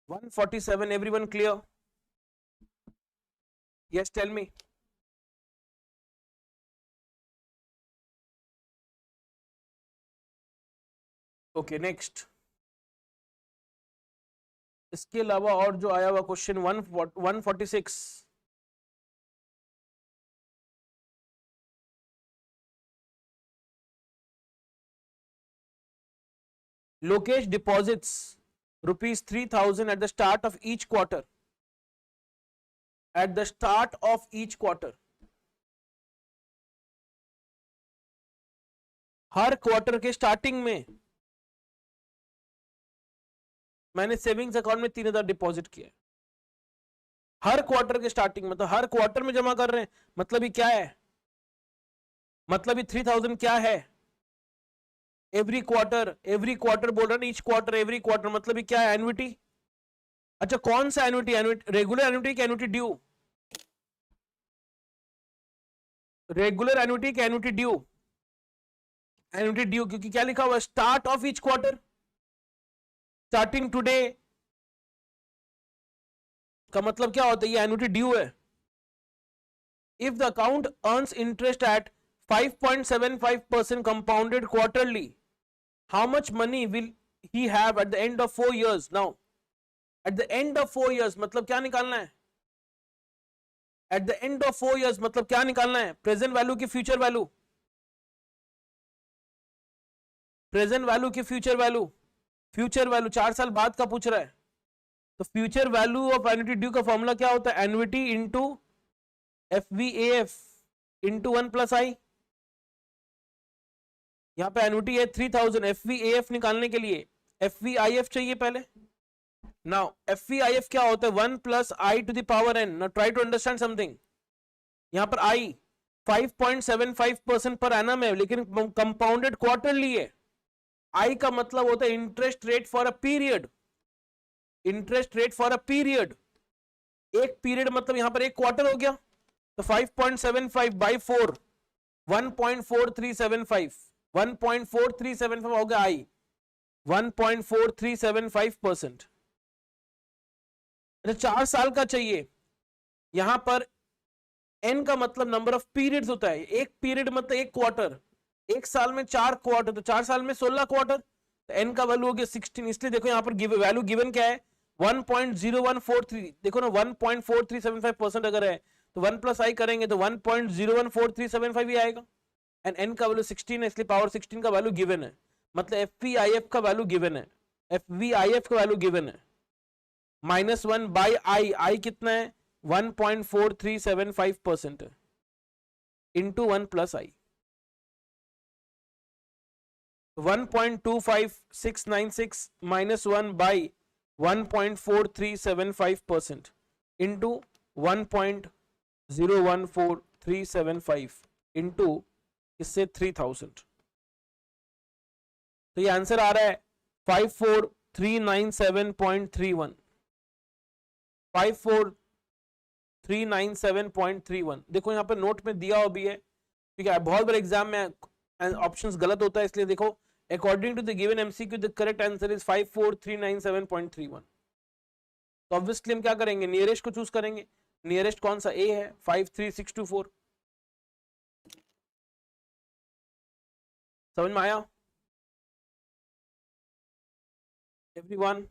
147 everyone clear? Yes, tell me. Okay, next. इसके अलावा और जो आया हुआ question 146, Lokesh deposits rupees 3,000 at the start of each quarter. At the start of each quarter. Her quarter के स्टार्टिंग में मैंने सेविंग्स अकाउंट में 3,000 डिपॉजिट किया। हर क्वार्टर के स्टार्टिंग में, तो हर क्वार्टर में जमा कर रहे हैं, मतलब ये क्या है, मतलब ये 3,000 क्या है एवरी क्वार्टर बोल रहा है, ईच क्वार्टर एवरी क्वार्टर, मतलब ये क्या है एन्युटी। अच्छा कौन सा एन्युटी, रेगुलर एन्युटी की एन्युटी ड्यू, रेगुलर एन्युटी की एन्युटी ड्यू, एन्युटी ड्यू क्योंकि क्या लिखा हुआ start of each quarter, starting today का मतलब क्या होता है ये एन्युटी ड्यू है। If the account earns interest eight 5.75% compounded quarterly, how much money will he have at the end of 4 years? Now at the end of 4 years मतलब क्या निकालना है, at the end of 4 years मतलब क्या निकालना है, present value की future value, present value की फ्यूचर वैल्यू, फ्यूचर वैल्यू 4 साल बाद का पूछ रहा है, तो future value of annuity due का फॉर्मूला क्या होता है, annuity into FVAF into 1 plus I. यहाँ पे एन्युटी है 3,000, FVAF निकालने के लिए FVIF चाहिए पहले। नाउ FVIF क्या होता है 1 plus I to the power N. Now try to understand something, यहाँ पर आई 5.75% पर एनम है लेकिन कंपाउंडेड क्वार्टरली है। आई का मतलब होता है interest rate for a period, interest rate for a period, एक पीरियड मतलब यहां पर एक क्वार्टर हो गया, तो 5.75 बाई 4 1.4375, 1.4375 हो गया आई 1.4375%। अच्छा 4 साल का चाहिए, यहां पर एन का मतलब नंबर ऑफ पीरियड्स होता है, एक पीरियड मतलब एक क्वार्टर, एक साल में 4 क्वार्टर, तो 4 साल में 16 क्वार्टर, तो एन का वैल्यू हो गया 16। इसलिए देखो यहां पर वैल्यू गिवन क्या है 1.0143, देखो ना 1.4375% अगर है तो 1 प्लस आई करेंगे तो 1.014375 ही आएगा, एंड एन का वैल्यू 16 है इसलिए पावर 16 का वैल्यू गिवन है, मतलब FVIF का वैल्यू गिवन है, FVIF का वैल्यू गिवन है -1 बाई आई कितना है 1.4375% into 1 plus I 1.25696 -1 by 1.4375% into 1.4375 014,375 into इससे 3000, तो ये आंसर आ रहा है 54,397.31, 54,397.31। देखो यहाँ पे नोट में दिया हुआ भी है, ठीक है, बहुत बड़े एग्जाम में ऑप्शंस गलत होता है, इसलिए देखो according to the given MCQ the correct answer is 54,397.31। तो ऑब्वियसली हम क्या करेंगे, नियरेस्ट को चूज करेंगे। नियरेस्ट कौन सा, ए है, 53624। समझ में आया एवरीवन?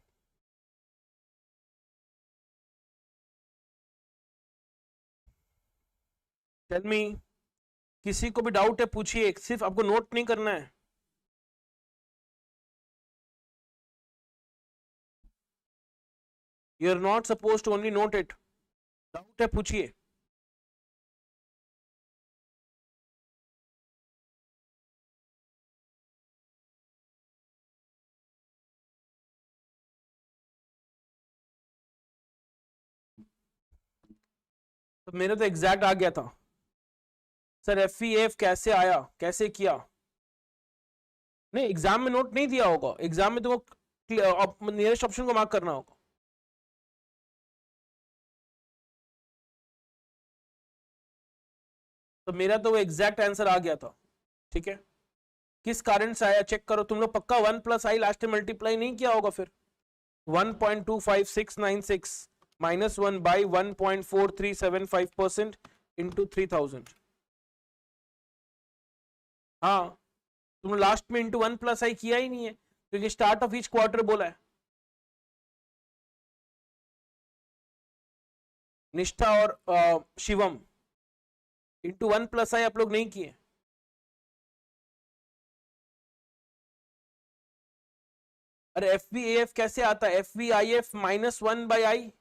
टेल मी, किसी को भी डाउट है पूछिए, सिर्फ आपको नोट नहीं करना है। You are not suppose to only note it. Doubt है पूछिए। तो मेरे तो एग्जैक्ट आ गया था सर, एफ कैसे आया, कैसे किया? नहीं, एग्जाम में नोट नहीं दिया होगा, एग्जाम में तो नियरेस्ट ऑप्शन को मार्क करना होगा। तो मेरा तो वो एग्जैक्ट आंसर आ गया था, ठीक है। किस कारण से आया चेक करो तुम लोग, पक्का 1 प्लस आई लास्ट में मल्टीप्लाई नहीं किया होगा फिर। 1.25696 माइनस 1 बाई 1.4375% इंटू 3000। हाँ, तुमने लास्ट में इंटू 1 प्लस आई किया ही नहीं है, क्योंकि स्टार्ट ऑफ ईच क्वार्टर बोला है। निष्ठा और शिवम इंटू 1 प्लस आई आप लोग नहीं किए। अरे एफ बी एफ कैसे आता है, F B I F minus 1 by I.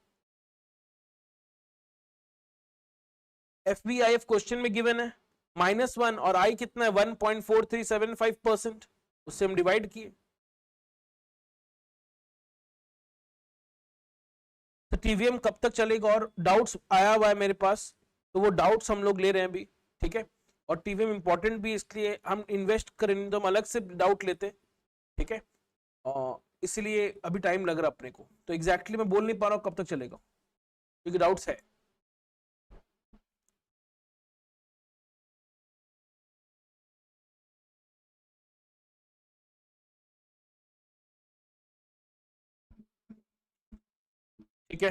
F B I F question में गिवन है -1 और आई कितना है 1.4375%, उससे हम डिवाइड किए। तो टीवीएम कब तक चलेगा, और डाउट्स आया हुआ है मेरे पास, तो वो डाउट्स हम लोग ले रहे हैं अभी, ठीक है। और टीवीएम इंपॉर्टेंट भी इसलिए हम इन्वेस्ट करें तो हम अलग से डाउट लेते, ठीक है। और इसलिए अभी टाइम लग रहा अपने को, तो एग्जैक्टली मैं बोल नहीं पा रहा हूँ कब तक चलेगा, क्योंकि डाउट्स है। ठीक है,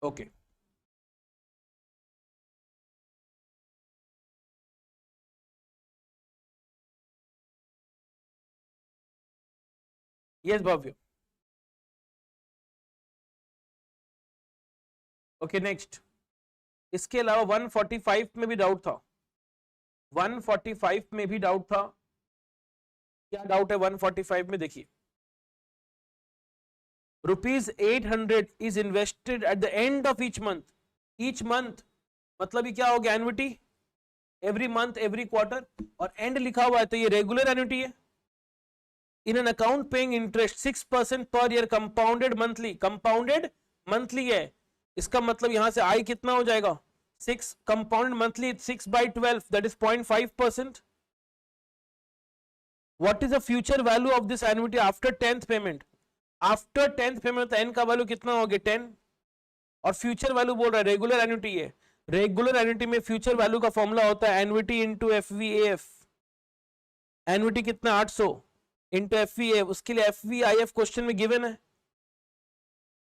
ओके। यस भव्य, ओके नेक्स्ट। इसके अलावा 145 में भी डाउट था, 145 में भी डाउट था। क्या डाउट है 145 में, देखिए ₹800 is invested at the end of each month मतलब ये क्या हो गया, annuity, every month every quarter, और एंड लिखा हुआ है तो ये रेगुलर एन्युटी है। In an account paying interest 6% per year compounded monthly है। इसका मतलब यहां से आई कितना हो जाएगा 6 compounded monthly 6/12 that is 0.5%। What is the future value of this annuity after 10th payment? After 10th payment तो एन का वैल्यू कितना हो गया 10, और फ्यूचर वैल्यू बोल रहा है रेगुलर एन्युटी है। रेगुलर एन्युटी में फ्यूचर वैल्यू का फॉर्मूला होता है एन्युटी इंटू एफवीएफ। एन्युटी कितना 800 इंटू एफवीएफ, उसके लिए एफवीआईएफ क्वेश्चन में गिवन है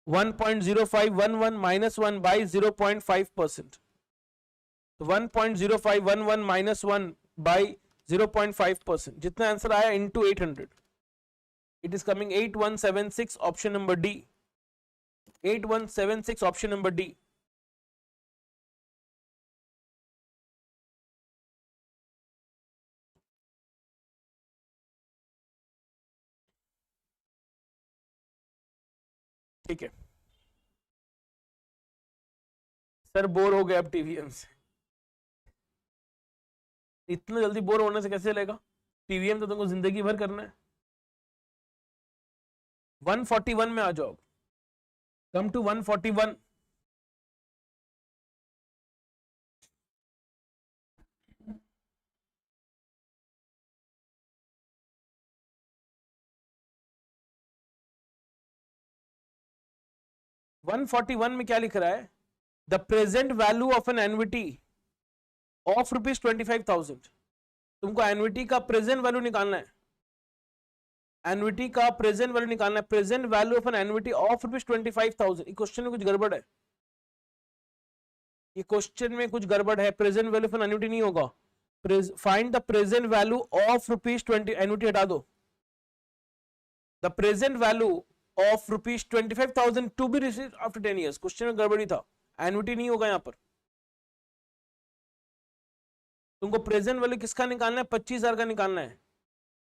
1.0511 माइनस 1 बाई 0.5%। तो 1.0511 माइनस 1 बाई 0.5%, जितना आंसर आया into 800, it is coming 8176 option number D, 8176 option number D. ठीक है सर, बोर हो गए अब टीवीएम से। इतना जल्दी बोर होने से कैसे चलेगा, टीवीएम तो तुमको जिंदगी भर करना है। 141 में आ जाओ, कम टू 141। 141 में क्या लिख रहा है, the present value of an annuity of ₹25,000। तुमको एन्युटी का प्रेजेंट वैल्यू निकालना है, एन्युटी का प्रेजेंट वैल्यू निकालना है, present value of an annuity of ₹25,000। ये क्वेश्चन में कुछ गड़बड़ है, ये क्वेश्चन में कुछ गड़बड़ है, present value of an annuity नहीं होगा, find the present value of ₹20, annuity हटा दो, the present value of ₹25,000 to be received after 10 years। Question में गड़बड़ी था, एन्युटी नहीं होगा यहाँ पर। तुमको प्रेजेंट वैल्यू किसका निकालना है, 25,000 का निकालना है,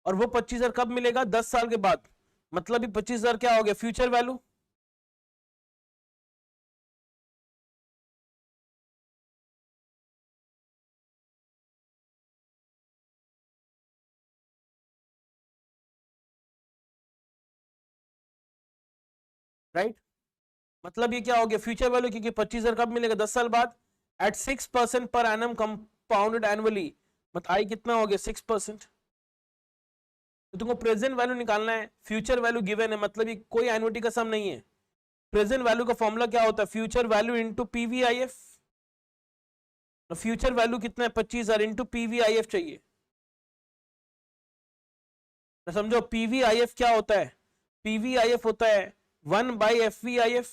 और वो 25,000 कब मिलेगा, 10 साल के बाद। मतलब ये 25,000 क्या हो गया, फ्यूचर वैल्यू। राइट, मतलब ये क्या हो गया, फ्यूचर वैल्यू, क्योंकि 25,000 कब मिलेगा, 10 साल बाद, eight 6% per annum compounded annually. मतलब आई कितना हो गया, 6%। तो तुमको प्रेजेंट वैल्यू निकालना है, फ्यूचर वैल्यू गिवन है, मतलब ये कोई एन्युटी का सम नहीं है। प्रेजेंट वैल्यू का फॉर्मूला क्या होता है, future value into PVIF. Future value कितना है, 25,000 इंटू पीवीआईएफ चाहिए। तो समझो पीवीआईएफ क्या होता है, पीवीआईएफ होता है 1/FVIF।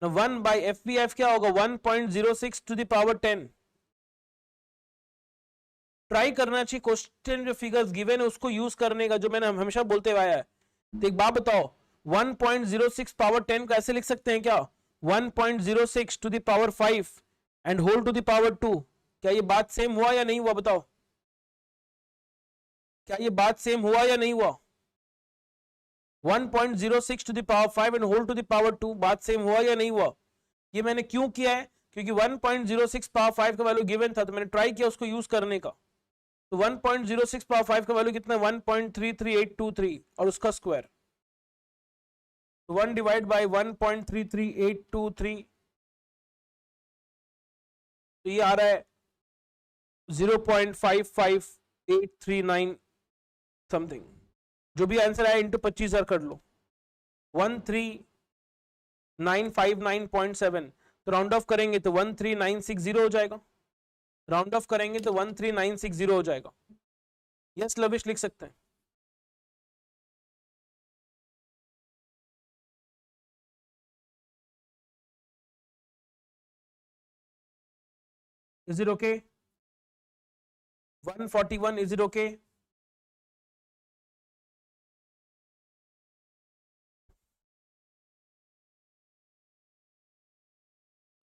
1/FVIF क्या होगा, 1.06 टू द पावर 10। ट्राई करना चाहिए क्वेश्चन जो फिगर्स गिवन है उसको यूज करने का, जो मैंने हमेशा बोलते हुए आया है। तो एक बात बताओ, 1.06 पावर 10 का ऐसे लिख सकते हैं क्या, 1.06 to the power 5 and whole to the power 2। क्या ये बात सेम हुआ या नहीं हुआ, बताओ, क्या ये बात सेम हुआ या नहीं हुआ। 1.06 to the power 5 and whole to the power 2, बात सेम हुआ या नहीं हुआ। ये मैंने क्यों किया है, क्योंकि 1.06 पावर 5 का वैल्यू गिवन था, तो मैंने ट्राई किया उसको यूज करने का। तो 1.06 पावर 5 का वैल्यू कितना है, 1.33823 और उसका स्क्वायर। तो 1 डिवाइड बाई 1.33823, तो ये आ रहा है 0.55839 समथिंग। जो भी आंसर आया इंटू 25,000 कर लो, 13959.7। तो राउंड ऑफ करेंगे तो 13960 हो जाएगा, राउंड ऑफ करेंगे तो 13960 हो जाएगा। यस लविश लिख सकते हैं। Is it okay? 141, is it okay?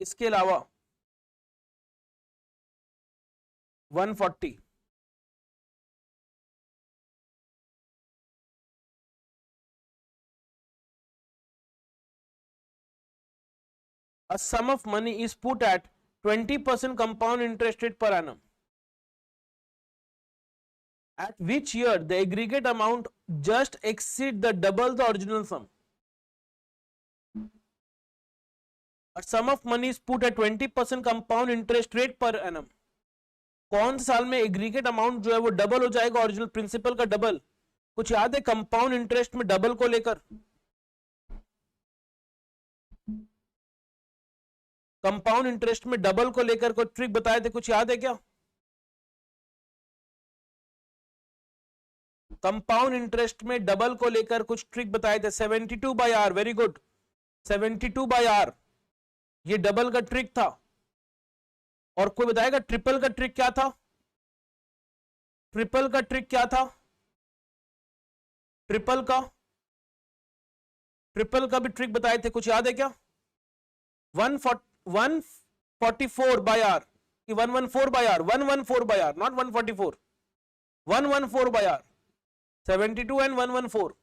इसके अलावा 140, a sum of money is put at 20% compound interest rate per annum, at which year the aggregate amount just exceed the double the original sum. A sum of money is put at 20% compound interest rate per annum. कौन साल में aggregate amount जो है वो double हो जाएगा, original principal का double. कुछ याद है कंपाउंड इंटरेस्ट में डबल को लेकर, कंपाउंड इंटरेस्ट में डबल को लेकर कोई ट्रिक बताए थे, कुछ याद है क्या। कंपाउंड इंटरेस्ट में डबल को लेकर कुछ ट्रिक बताए थे, 72/R, वेरी गुड, 72/R, ये डबल का ट्रिक था। और कोई बताएगा ट्रिपल का ट्रिक क्या था, ट्रिपल का ट्रिक क्या था, ट्रिपल का भी ट्रिक बताए थे, कुछ याद है क्या। 144/R कि 114/R, 114/R, not 144, 114/R, 72 and 114।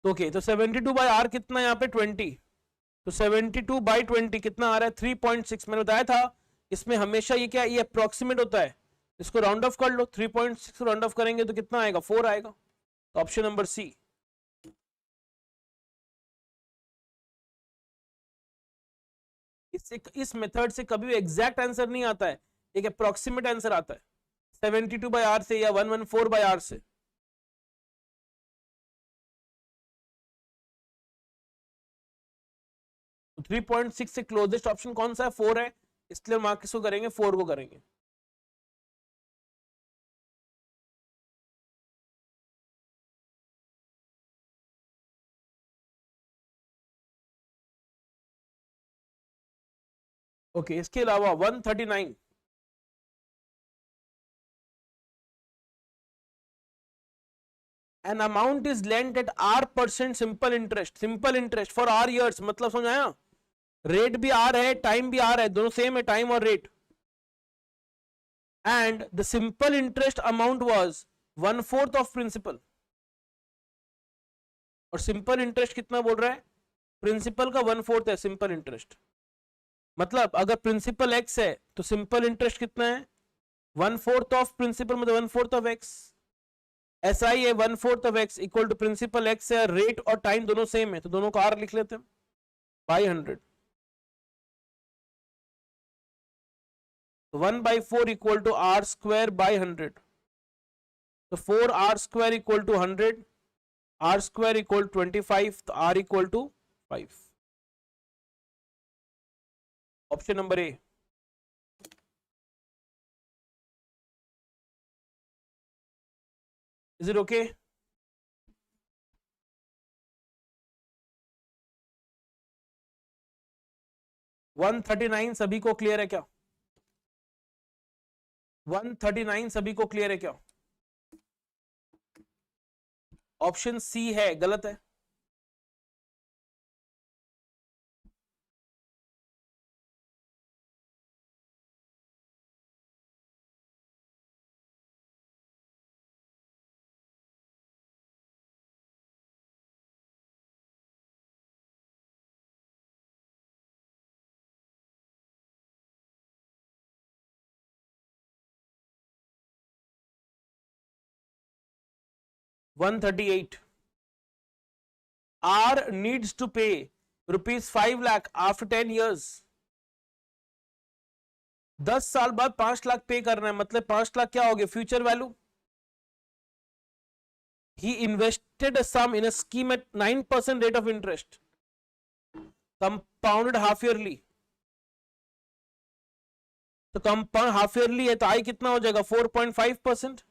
Okay, तो 72/R कितना यहाँ पे 20, तो 72/20 कितना आ रहा है 3.6। मैंने बताया था इसमें हमेशा ये क्या, ये अप्रोक्सीमेट होता है, इसको राउंड ऑफ कर लो, 3.6 राउंड ऑफ करेंगे तो कितना आएगा, 4 आएगा। तो ऑप्शन नंबर सी। इस मेथड से कभी भी एग्जैक्ट आंसर नहीं आता है, एक अप्रोक्सीमेट आंसर आता है 72/R से या 114/R से। 3.6 से क्लोजेस्ट ऑप्शन कौन सा है? 4 है, इसलिए मार्क किसको करेंगे? 4 को करेंगे। ओके इसके अलावा 139 an amount is lent at r% simple interest for r years, मतलब समझ आया? रेट भी आर है, टाइम भी आर है, दोनों सेम है, टाइम और rate. And the simple interest amount was 1/4 of principal. और सिंपल इंटरेस्ट कितना बोल रहा है? प्रिंसिपल का 1/4 है सिंपल इंटरेस्ट। मतलब अगर प्रिंसिपल एक्स है तो सिंपल इंटरेस्ट कितना है? 1/4 ऑफ प्रिंसिपल, मतलब 1/4 ऑफ एक्स। ऐसा ही है 1/4 of X equal to principal X है, रेट और टाइम दोनों सेम है, तो दोनों को आर लिख लेते हैं by 100। 1/4 equal to R square by 100। तो 4r² equal to 100, r² equal 25, तो r equal to 5। Option number A. Is it okay? One 139 सभी को क्लियर है क्या? 139 सभी को क्लियर है क्या? ऑप्शन सी है गलत है। $138 R needs to pay ₹5 lakh after 10 years। 10 साल बाद 5 लाख पे करना है, मतलब 5 लाख क्या हो गया? Future value. He invested a sum in a scheme at 9% rate of interest, compounded half yearly। तो कंपाउंड हाफ ईयरली है तो आई कितना हो जाएगा? 4.5%।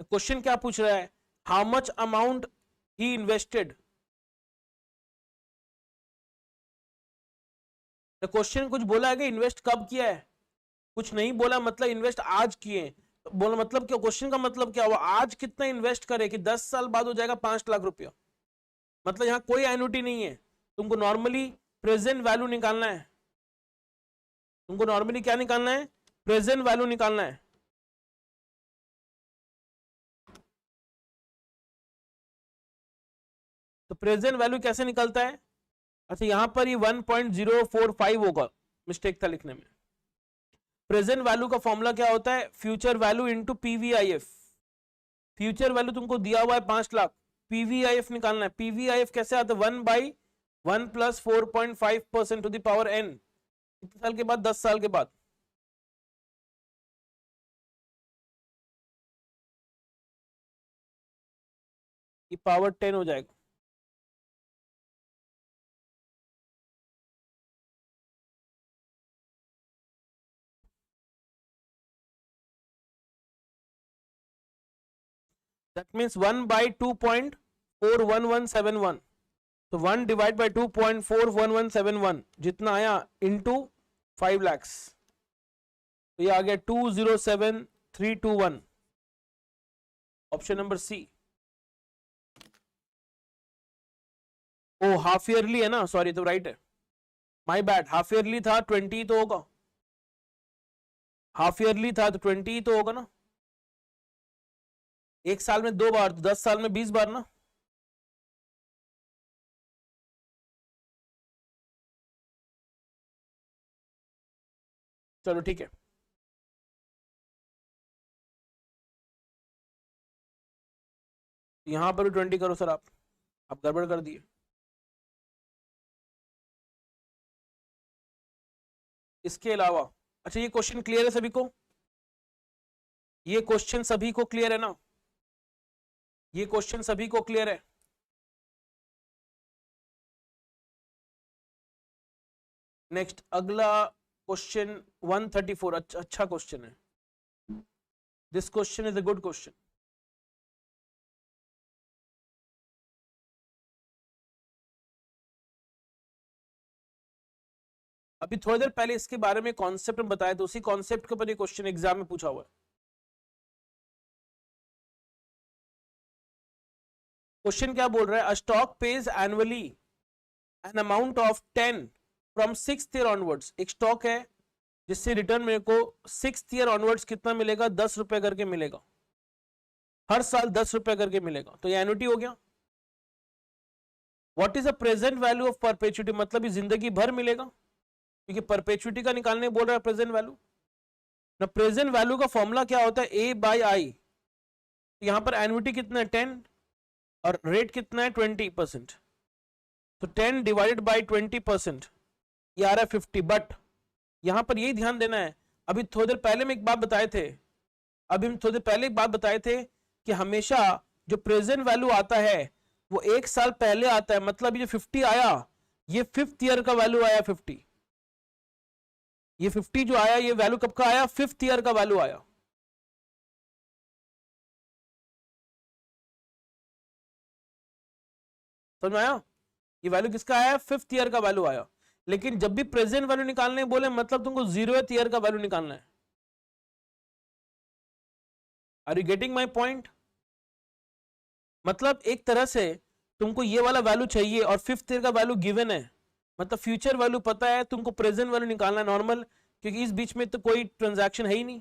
क्वेश्चन क्या पूछ रहा है? How much amount he invested. Question कुछ बोला है कि इन्वेस्ट कब किया है? कुछ नहीं बोला, मतलब इन्वेस्ट आज किए। तो बोला मतलब क्या? क्वेश्चन का मतलब क्या हुआ? आज कितना इन्वेस्ट करे कि 10 साल बाद हो जाएगा 5 लाख रुपया। मतलब यहां कोई एन्युटी नहीं है, तुमको नॉर्मली प्रेजेंट वैल्यू निकालना है। तुमको नॉर्मली क्या निकालना है? प्रेजेंट वैल्यू निकालना है। तो प्रेजेंट वैल्यू कैसे निकलता है? अच्छा यहां पर ये 1.045 होगा, मिस्टेक था लिखने में। प्रेजेंट वैल्यू का फॉर्मूला क्या होता है? Future value into PVIF. Future value तुमको दिया हुआ है 5 लाख, पीवीआईएफ निकालना है। पीवीआईएफ कैसे आता है? 1/1 + 4.5% टू द पावर n। कितने साल के बाद? 10 साल के बाद। ये पावर 10 हो जाएगा। That means 1/2.41171। तो 1 डिवाइड बाई 2.41171 जितना आया इंटू 5 लैक्स, तो ये आ गया 207321। Option number C. Oh half yearly है ना, सॉरी, तो राइट है, माय बैड। हाफ ईयरली था 20 तो होगा, हाफ ईयरली था तो 20 तो होगा ना। एक साल में 2 बार, तो 10 साल में 20 बार ना। चलो ठीक है। यहां पर 20 करो सर, आप गड़बड़ कर दिए। इसके अलावा अच्छा ये क्वेश्चन क्लियर है सभी को? ये क्वेश्चन सभी को क्लियर है ना? ये क्वेश्चन सभी को क्लियर है? नेक्स्ट अगला क्वेश्चन 134, अच्छा क्वेश्चन है। This question is a good question. अभी थोड़ी देर पहले इसके बारे में कॉन्सेप्ट में बताया, तो उसी कॉन्सेप्ट के ऊपर ये क्वेश्चन एग्जाम में पूछा हुआ है। क्वेश्चन क्या बोल रहा है? A stock page annually an amount of 10 from 6th year onwards. एक स्टॉक है जिससे रिटर्न मेरे को 6th ईयर ऑनवर्ड्स कितना मिलेगा? 10 रुपए करके मिलेगा, हर साल 10 रुपए करके मिलेगा। तो ये एन्युटी हो गया। What is the present value of perpetuity, मतलब ये जिंदगी भर मिलेगा, क्योंकि परपेचुइटी का निकालने बोल रहा है प्रेजेंट वैल्यू ना। प्रेजेंट वैल्यू का फॉर्मूला क्या होता है? ए बाई आई। यहां पर एन्युटी कितना है? 10 और रेट कितना है? 20%। तो 10 डिवाइडेड बाई 20%, ये आ रहा है 50। बट यहां पर यही ध्यान देना है, अभी थोड़ी देर पहले में एक बात बताए थे, अभी हम थोड़ी देर पहले एक बात बताए थे कि हमेशा जो प्रेजेंट वैल्यू आता है वो एक साल पहले आता है। मतलब ये 50 आया, ये 5th ईयर का वैल्यू आया 50। ये 50 जो आया, ये वैल्यू कब का आया? 5th ईयर का वैल्यू आया। समझ में आया? ये वैल्यू किसका आया? 5th ईयर का वैल्यू आया। लेकिन जब भी प्रेजेंट वैल्यू निकालने बोले, मतलब तुमको 0th ईयर का वैल्यू निकालना है। Are you getting my point? मतलब एक तरह से तुमको ये वाला वैल्यू चाहिए और 5th ईयर का वैल्यू गिवन है, मतलब फ्यूचर वैल्यू पता है, तुमको प्रेजेंट वैल्यू निकालना है नॉर्मल, क्योंकि इस बीच में तो कोई ट्रांजैक्शन है ही नहीं।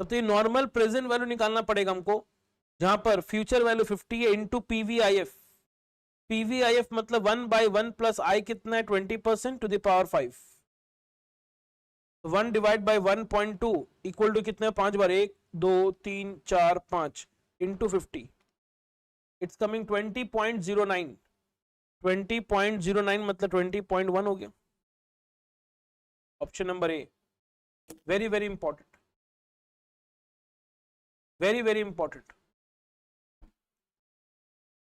तब तो ये नॉर्मल प्रेजेंट वैल्यू निकालना पड़ेगा हमको, जहां पर फ्यूचर वैल्यू 50 है इंटू पीवीआईएफ। पीवीआईएफ मतलब 1/1 प्लस आई कितना है? 20% to the power 5। 1 divide by 1.2 equal to कितने? 5 बार 1 2 3 4 5 इंटू 50। It's coming 20.09। 20.09 मतलब 20.1 हो गया। ऑप्शन नंबर ए। Very very important, very very important.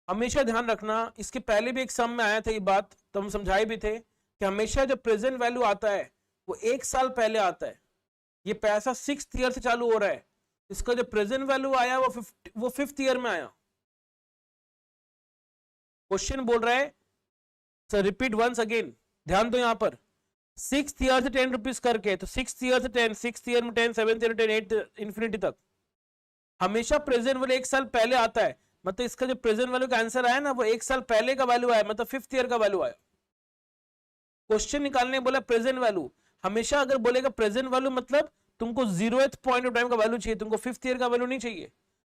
हमेशा ध्यान रखना, इसके पहले भी एक सम में आया था ये बात, तो हम समझाए भी थे कि हमेशा जब प्रेजेंट वैल्यू आता है वो एक साल पहले आता है। ये पैसा 6th ईयर से चालू हो रहा है, इसका जो प्रेजेंट वैल्यू आया वो 5th ईयर में आया। क्वेश्चन बोल रहा है, सर रिपीट वंस अगेन, ध्यान दो यहां पर, 6th ईयर से 10 रुपीज करके, तो 6th ईयर से 10, 6th ईयर में 10, 7th ईयर में 10, 8 इन्फिनिटी तक। हमेशा प्रेजेंट वैल्यू एक साल पहले आता है, मतलब इसका जो प्रेजेंट वैल्यू का आंसर आया ना, वो एक साल पहले का वैल्यू आया, मतलब 5th ईयर का वैल्यू आया। क्वेश्चन निकालने बोला प्रेजेंट वैल्यू, हमेशा अगर बोलेगा प्रेजेंट वैल्यू मतलब तुमको 0th पॉइंट ऑफ टाइम का वैल्यू चाहिए, तुमको 5th ईयर का वैल्यू नहीं चाहिए।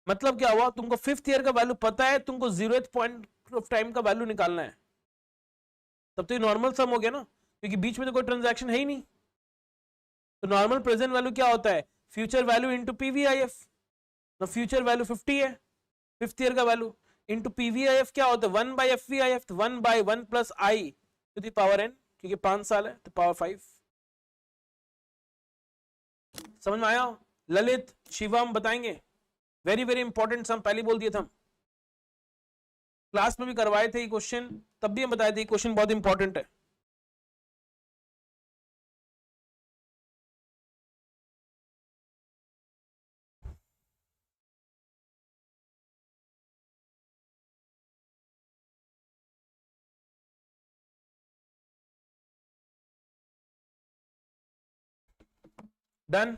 मतलब क्या हुआ? तुमको 5th ईयर का वैल्यू पता है, तुमको 0th पॉइंट ऑफ टाइम का वैल्यू निकालना है। तब तो ये नॉर्मल सम हो गया ना, क्योंकि बीच में तो कोई ट्रांजैक्शन है ही नहीं। तो नॉर्मल प्रेजेंट वैल्यू क्या होता है? Future value into PVIF. ना फ्यूचर वैल्यू 50 है, 5th ईयर का वैल्यू, इंटू पीवीआईएफ क्या होता है? 1/FVIF, 1/1 plus I to the power n, क्योंकि 5 साल है तो पावर 5। समझ में आया? ललित शिवम बताएंगे। वेरी वेरी इंपॉर्टेंट सम, पहले बोल दिए थे हम, क्लास में भी करवाए थे ये क्वेश्चन, तब भी हम बताए थे क्वेश्चन बहुत इंपॉर्टेंट है। Done.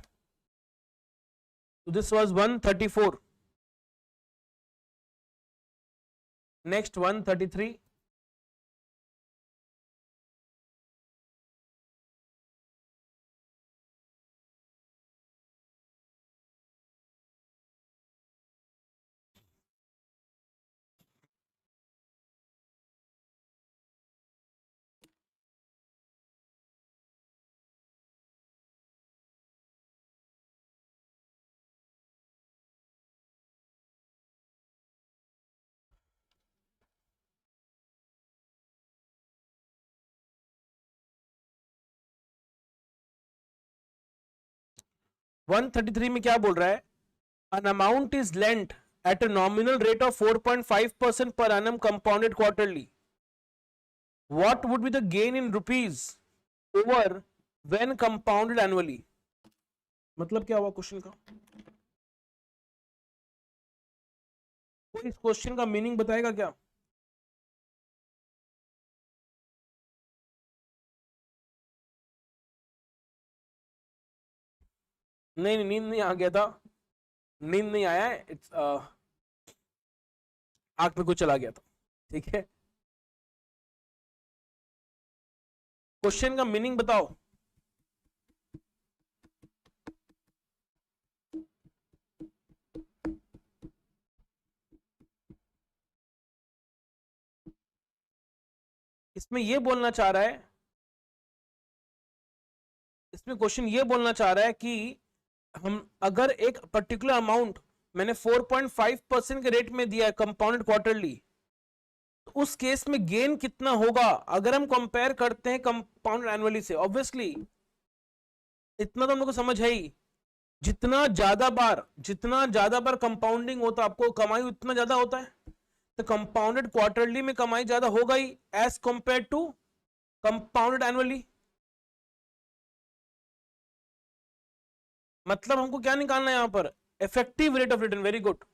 So this was 134. Next 133. One 133 में क्या बोल रहा है? An amount is lent at a nominal rate of 4.5% per annum compounded quarterly, what would be the gain in rupees over when compounded annually? मतलब क्या हुआ question का? कोई इस क्वेश्चन का मीनिंग बताएगा क्या? नहीं, नींद नहीं आ गया था, नींद नहीं आया है, इट्स आंख में कुछ चला गया था, ठीक है। क्वेश्चन का मीनिंग बताओ। इसमें ये बोलना चाह रहा है, इसमें क्वेश्चन ये बोलना चाह रहा है कि हम अगर एक पर्टिकुलर अमाउंट मैंने 4.5% के रेट में दिया है कंपाउंडेड क्वार्टरली, तो उस केस में गेन कितना होगा अगर हम कंपेयर करते हैं कंपाउंडेड एनुअली से। ऑब्वियसली इतना तो हम लोग को समझ है ही, जितना ज्यादा बार कंपाउंडिंग होता है आपको कमाई उतना ज्यादा होता है, तो कंपाउंडेड क्वार्टरली में कमाई ज्यादा होगा ही as compare to compounded annually. मतलब हमको क्या निकालना है यहां पर? Effective rate of return. Very good,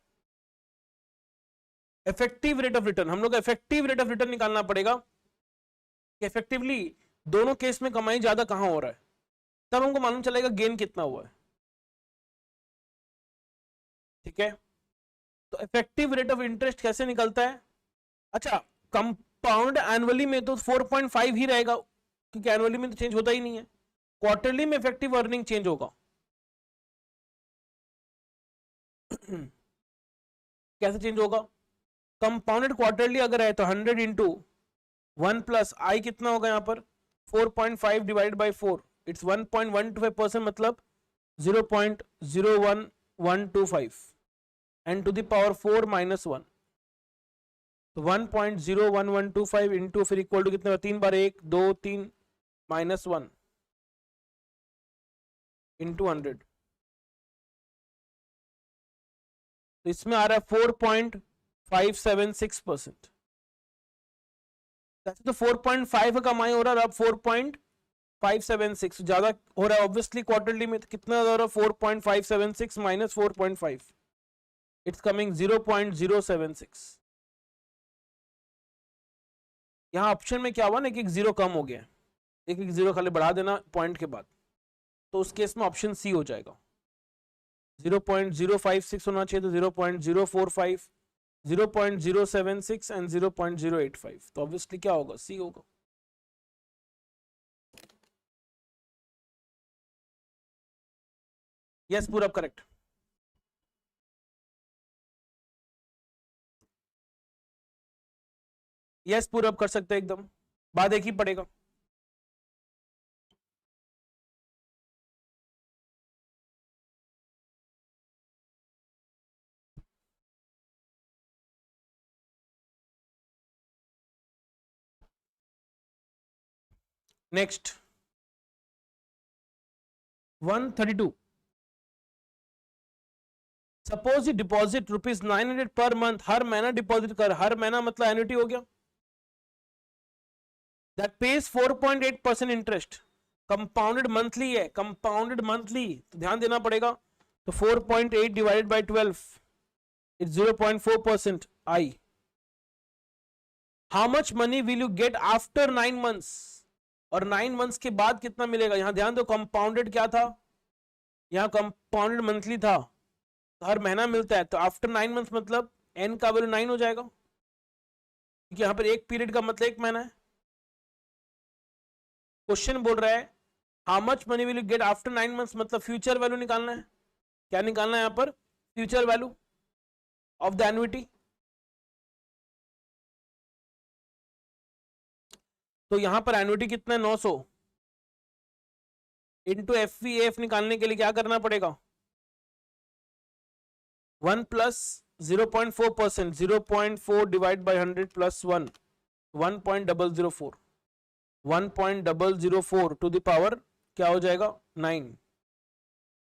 effective rate of return. हम लोग इफेक्टिव रेट ऑफ रिटर्न निकालना पड़ेगा कि इफेक्टिवली दोनों केस में कमाई ज्यादा कहां हो रहा है, तब हमको मालूम चलेगा गेन कितना हुआ है, ठीक है। तो इफेक्टिव रेट ऑफ इंटरेस्ट कैसे निकलता है? अच्छा, कंपाउंड एनुअली में तो 4.5 ही रहेगा क्योंकि एनुअली में तो चेंज होता ही नहीं है। क्वार्टरली में इफेक्टिव अर्निंग चेंज होगा। कैसे चेंज होगा? कंपाउंडेड क्वार्टरली अगर है तो 100 इंटू 1 प्लस आई कितना होगा यहाँ पर 4.5 डिवाइड बाई 4, इट्स 1.125%, मतलब 0.01125 and to the power 4 minus 1, तो 1.01125 इंटू फिर इक्वल टू कितने, 3 बार 1 2 3 माइनस 1 इंटू 100, तो इसमें आ रहा है 4.576%। तो 4.5 का कमाई हो रहा है, अब 4.576 ज्यादा हो रहा है ऑब्वियसली क्वार्टरली में, तो कितना हो रहा है 4.576 माइनस 4.5, इट्स कमिंग 0.076। यहां ऑप्शन में क्या हुआ ना, एक जीरो कम हो गया, एक जीरो खाली बढ़ा देना पॉइंट के बाद, तो उस केस में ऑप्शन सी हो जाएगा। 0.056 होना चाहिए, तो 0.045, 0.076 एंड 0.085, तो ऑब्वियसली क्या होगा, सी होगा। यस, पूरा करेक्ट। यस, पूरा कर सकते हैं एकदम, बाद एक ही पड़ेगा। Next 132, suppose you deposit ₹900 per month, हर महीना डिपॉजिट कर, हर महीना मतलब एन्युटी हो गया, that page 4.8% interest, compounded monthly है, कंपाउंडेड मंथली, तो ध्यान देना पड़ेगा, तो 4.8 divided by 12, it's 0.4% I. How much money will you get after 9 months, और 9 months के बाद कितना मिलेगा? यहां ध्यान दो, कंपाउंडेड क्या था, यहां कंपाउंडेड मंथली था, तो हर महीना मिलता है, तो आफ्टर 9 months मतलब n का वैल्यू 9 हो जाएगा, क्योंकि यहां पर एक पीरियड का मतलब एक महीना है। क्वेश्चन बोल रहा है how much money will you get after 9 months, मतलब फ्यूचर वैल्यू निकालना है। क्या निकालना है यहां पर? Future value of the annuity. तो यहां पर एन्युटी कितना है, 900, इंटू एफ निकालने के लिए क्या करना पड़ेगा, 1 plus 0.4%, 0.4 divide by 100 plus 1, 1.004, 1.004 to the power क्या हो जाएगा 9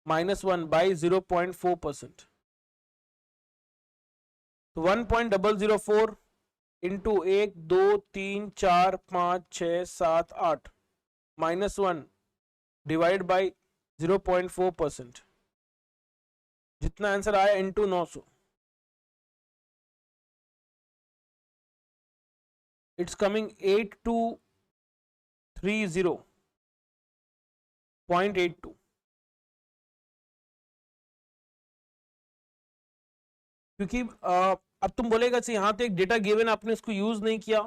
माइनस 1 बाई 0.4%, तो 1.004 इंटू 1 2 3 4 5 6 7 8 -1 डिवाइड बाई 0.4%, जितना आंसर आया इंटू 900, इट्स कमिंग 8230.82। क्योंकि अब तुम बोलेगा कि यहाँ तो एक डेटा गिवन, आपने इसको यूज नहीं किया।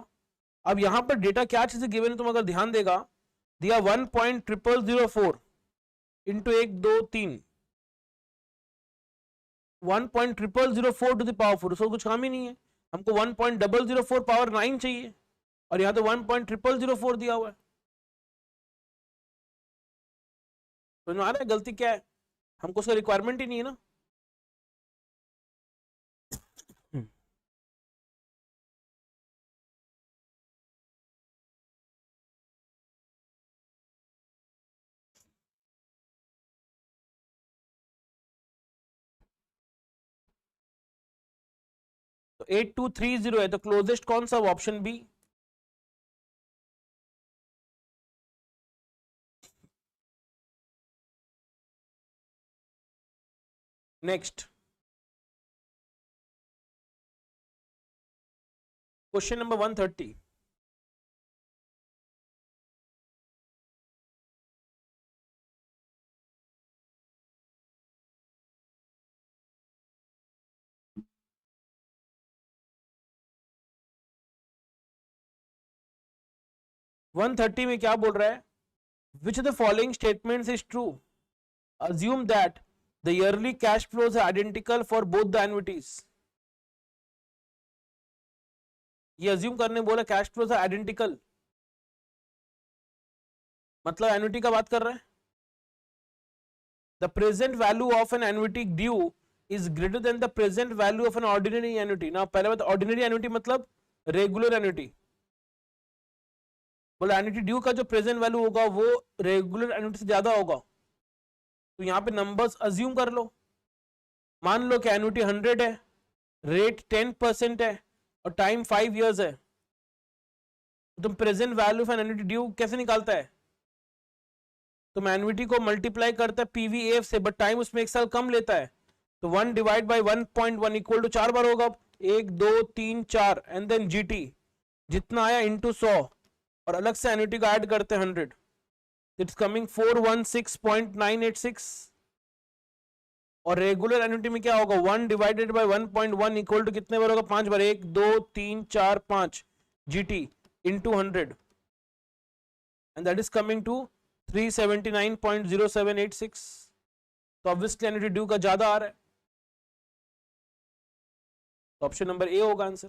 अब यहाँ पर डेटा क्या चीजें गिवन है, तुम अगर ध्यान देगा, दिया 1.0004 इंटू 1 2 3, 1.0004 टू द पावर 4, उसको कुछ काम ही नहीं है। हमको 1.004 पावर 9 चाहिए, और यहाँ तो 1.0004 दिया हुआ है। तो आ रहा है गलती क्या है, हमको उसका रिक्वायरमेंट ही नहीं है ना। तो 8230 है, तो क्लोजेस्ट कौन सा, option B. Next question number 130। One thirty में क्या बोल रहा है, which of the following statements is true, assume that the yearly cash flows are identical for both the annuities। ये अज्यूम करने बोला कैश फ्लोज आर आइडेंटिकल, मतलब annuity का बात कर रहे हैं। The present value of an annuity due is greater than the present value of an ordinary annuity. ना पहले बात, ऑर्डिनरी एन्युटी मतलब रेगुलर एन्युटी। बोला एन्युटी ड्यू का जो प्रेजेंट वैल्यू होगा वो रेगुलर एन्युटी से ज्यादा होगा। तो यहाँ पे नंबर्स अज्यूम कर लो। मान लो कि एन्युटी 100 है, रेट 10% है, और टाइम 5 years है। तुम present value of an annuity due कैसे निकालता है, तुम एन्युटी को मल्टीप्लाई करता है पीवीएफ से, बट टाइम उसमें 1 साल कम लेता है। तो 1 डिवाइड बाई 1.1 इक्वल टू 4 बार होगा, 1 2 3 4, एंड देन जीटी जितना आया इंटू 100, और अलग से एन्युटी को ऐड करते हैं 100, इट्स कमिंग 416.986। और रेगुलर एन्युटी में क्या होगा, 1 डिवाइडेड बाई 1.1 इक्वल टू कितने बार होगा, 5 बार, 1 2 3 4 5 GT into 100, and that is coming to 379.0786। तो ऑब्वियसली एन्युटी ड्यू का ज्यादा आ रहा है, तो ऑप्शन नंबर ए होगा आंसर।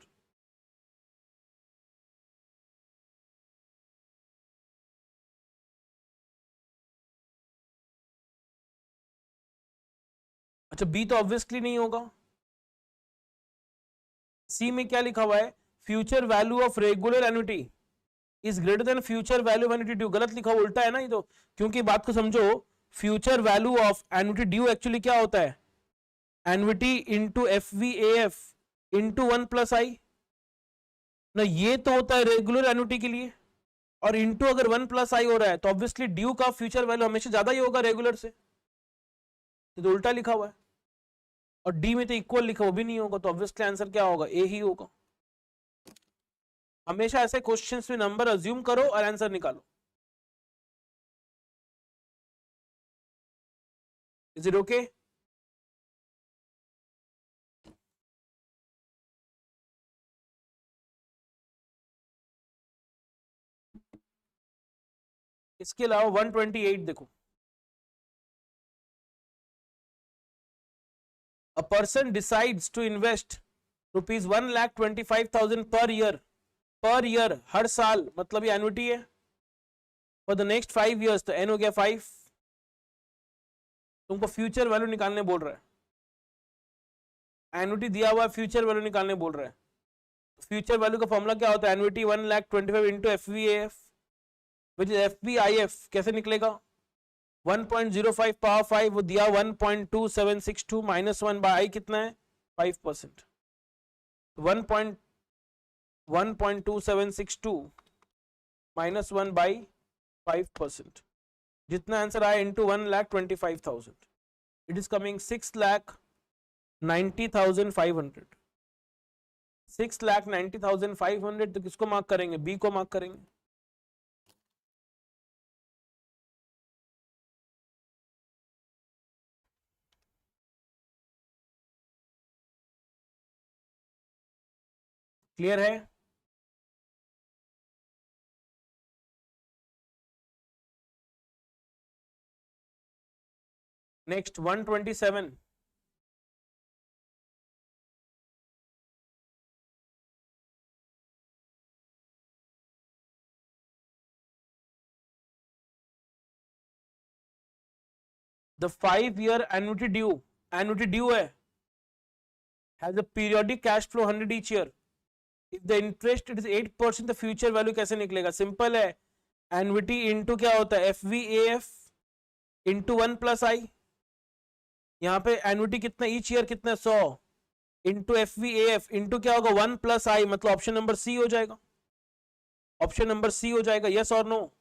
अच्छा, बी तो ऑब्वियसली नहीं होगा। सी में क्या लिखा हुआ है, future value of regular annuity is greater then future value of annuity due. गलत लिखा हुआ, उल्टा है ना ये तो। क्योंकि बात को समझो, future value of annuity due actually क्या होता है, annuity into F V A F into 1+i ना। ये तो होता है रेगुलर एन्युटी के लिए, और इंटू अगर 1+i हो रहा है तो ऑब्वियसली ड्यू का फ्यूचर वैल्यू हमेशा ज्यादा ही होगा रेगुलर से, तो उल्टा लिखा हुआ है। और डी में तो इक्वल लिखा, वो भी नहीं होगा, तो ऑब्वियसली आंसर क्या होगा, ए ही होगा। हमेशा ऐसे क्वेश्चंस में नंबर अज्यूम करो और आंसर निकालो। Is it okay? इसके अलावा 128 देखो, a person decides to invest rupees 1,25,000 per year हर साल, मतलब ये एन्युटी है, फॉर द नेक्स्ट 5 years, तो एन हो गया 5। तुमको फ्यूचर वैल्यू निकालने बोल रहा है, एन्युटी दिया हुआ है, फ्यूचर वैल्यू निकालने बोल रहा है। फ्यूचर वैल्यू का फॉर्मूला क्या होता है, annuity 1,25,000 into F V F which is F B I F. कैसे निकलेगा, 1.05 पावर 5, वो दिया 1.2762 -1 बाय आई कितना है 5%। 1.2762 माइनस 1 बाई 5%, जितना आंसर आया इंटू 1,25,000, इट इज कमिंग 6,90,500. 6,90,500. तो किसको मार्क करेंगे? बी को मार्क करेंगे. क्लियर है? Next 127. The 5-year annuity due है, has a periodic cash flow 100 each year. If the interest is 8%, the future value कैसे निकलेगा? सिंपल है, एन्युटी इंटू क्या होता है? FVAF into 1 plus I. यहाँ पे एन्युटी कितना ईच ईयर कितना? 100 इंटू FVAF इंटू क्या होगा? 1 प्लस आई. मतलब ऑप्शन नंबर सी हो जाएगा. ऑप्शन नंबर सी हो जाएगा. यस और नो?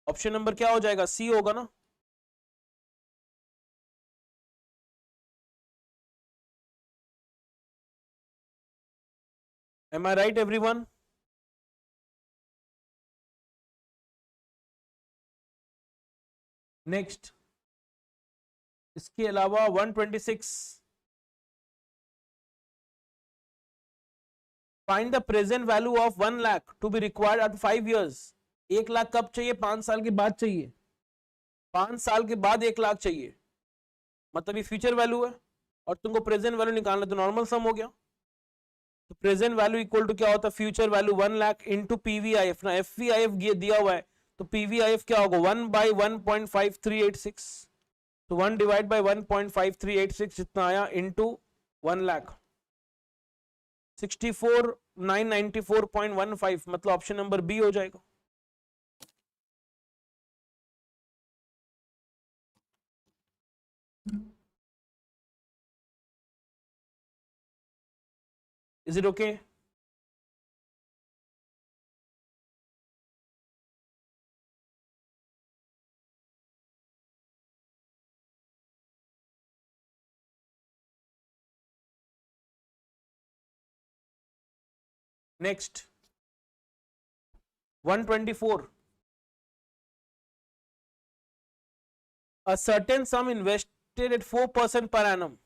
ऑप्शन नंबर क्या हो जाएगा? सी होगा ना. Am I right everyone? Next, इसके अलावा 126. Find the present value of 1 lakh to be required after 5 years. 1 lakh कब चाहिए? 5 साल के बाद चाहिए. 5 साल के बाद 1 लाख चाहिए, मतलब ये फ्यूचर वैल्यू है और तुमको प्रेजेंट वैल्यू निकालना, तो नॉर्मल सम हो गया. तो प्रेजेंट वैल्यू इक्वल टू क्या होता है? Future value 1 lakh into PVIF. ना FVIF दिया हुआ है, तो PVIF क्या होगा? 1 बाई 1.5386. तो 1 डिवाइड बाई 1.5386 जितना आया इंटू 1 लाख, 64,994.15. मतलब ऑप्शन नंबर बी हो जाएगा. Is it okay? Next, 124. A certain sum invested at 4% per annum,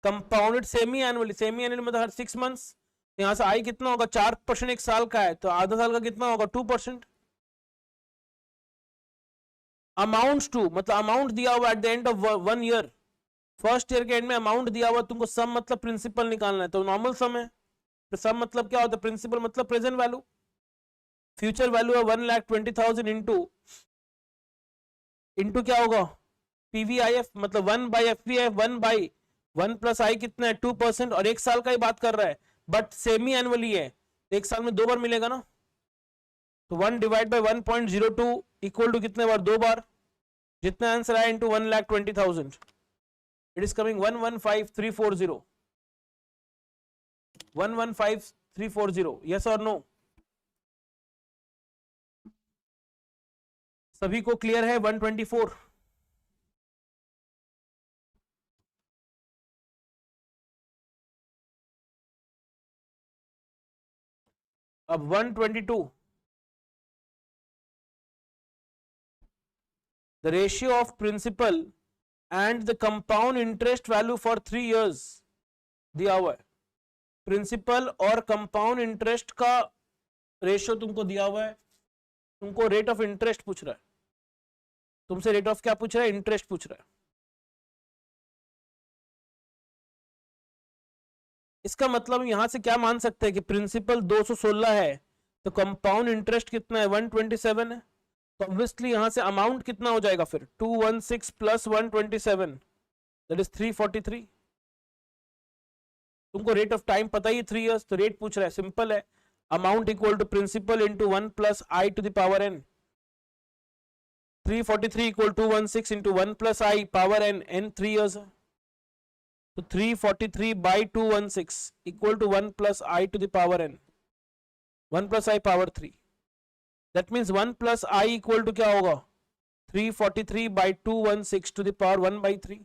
compounded semi annually. Semi annually मतलब हर 6 months. यहां से आई कितना होगा? 4% 1 साल का है, तो आधा साल का कितना होगा? 2%. अमाउंट टू मतलब अमाउंट दिया हुआ eight the end of 1 year. First year के एंड में अमाउंट दिया हुआ, तुमको सम मतलब प्रिंसिपल निकालना है, तो नॉर्मल सम है. तो सम मतलब क्या होता है? प्रिंसिपल मतलब प्रेजेंट वैल्यू. फ्यूचर वैल्यू है 1,20,000 इंटू क्या होगा? PVIF मतलब 1 बाई FVIF 1 बाई 1 प्लस आई कितना है? 2%. और 1 साल का ही बात कर रहा है, बट सेमी एनुअली है, 1 साल में 2 बार मिलेगा ना. तो 1 डिवाइड बाई 1.02 इक्वल टू कितने बार? 2 बार. जितना आंसर आया into 1,20,000, it is coming 115,340. 115,340. Yes और नो? सभी को क्लियर है? 124. अब 122. The ratio of principal and the compound interest value for 3 years दिया हुआ है. प्रिंसिपल और कंपाउंड इंटरेस्ट का रेशियो तुमको दिया हुआ है. तुमको रेट ऑफ इंटरेस्ट पूछ रहा है. तुमसे रेट ऑफ क्या पूछ रहा है? इंटरेस्ट पूछ रहा है. इसका मतलब यहां से क्या मान सकते हैं कि प्रिंसिपल 216 है, तो कंपाउंड इंटरेस्ट कितना है? 127 है. तो ऑब्वियसली यहां से अमाउंट कितना हो जाएगा फिर? 216 प्लस 127, दैट इज 343. तुमको रेट ऑफ टाइम पता ही है 3 years, तो रेट पूछ रहा है. सिंपल है, amount equal to principal into 1 plus I to the power n. 343 equal 216 into 1 plus I power n. 3 years है. तो 343 by 216 equal to 1 plus I to the power n, 1 plus I power 3. That means 1 plus I equal to क्या होगा 343 by 216 to the power 1 by 3.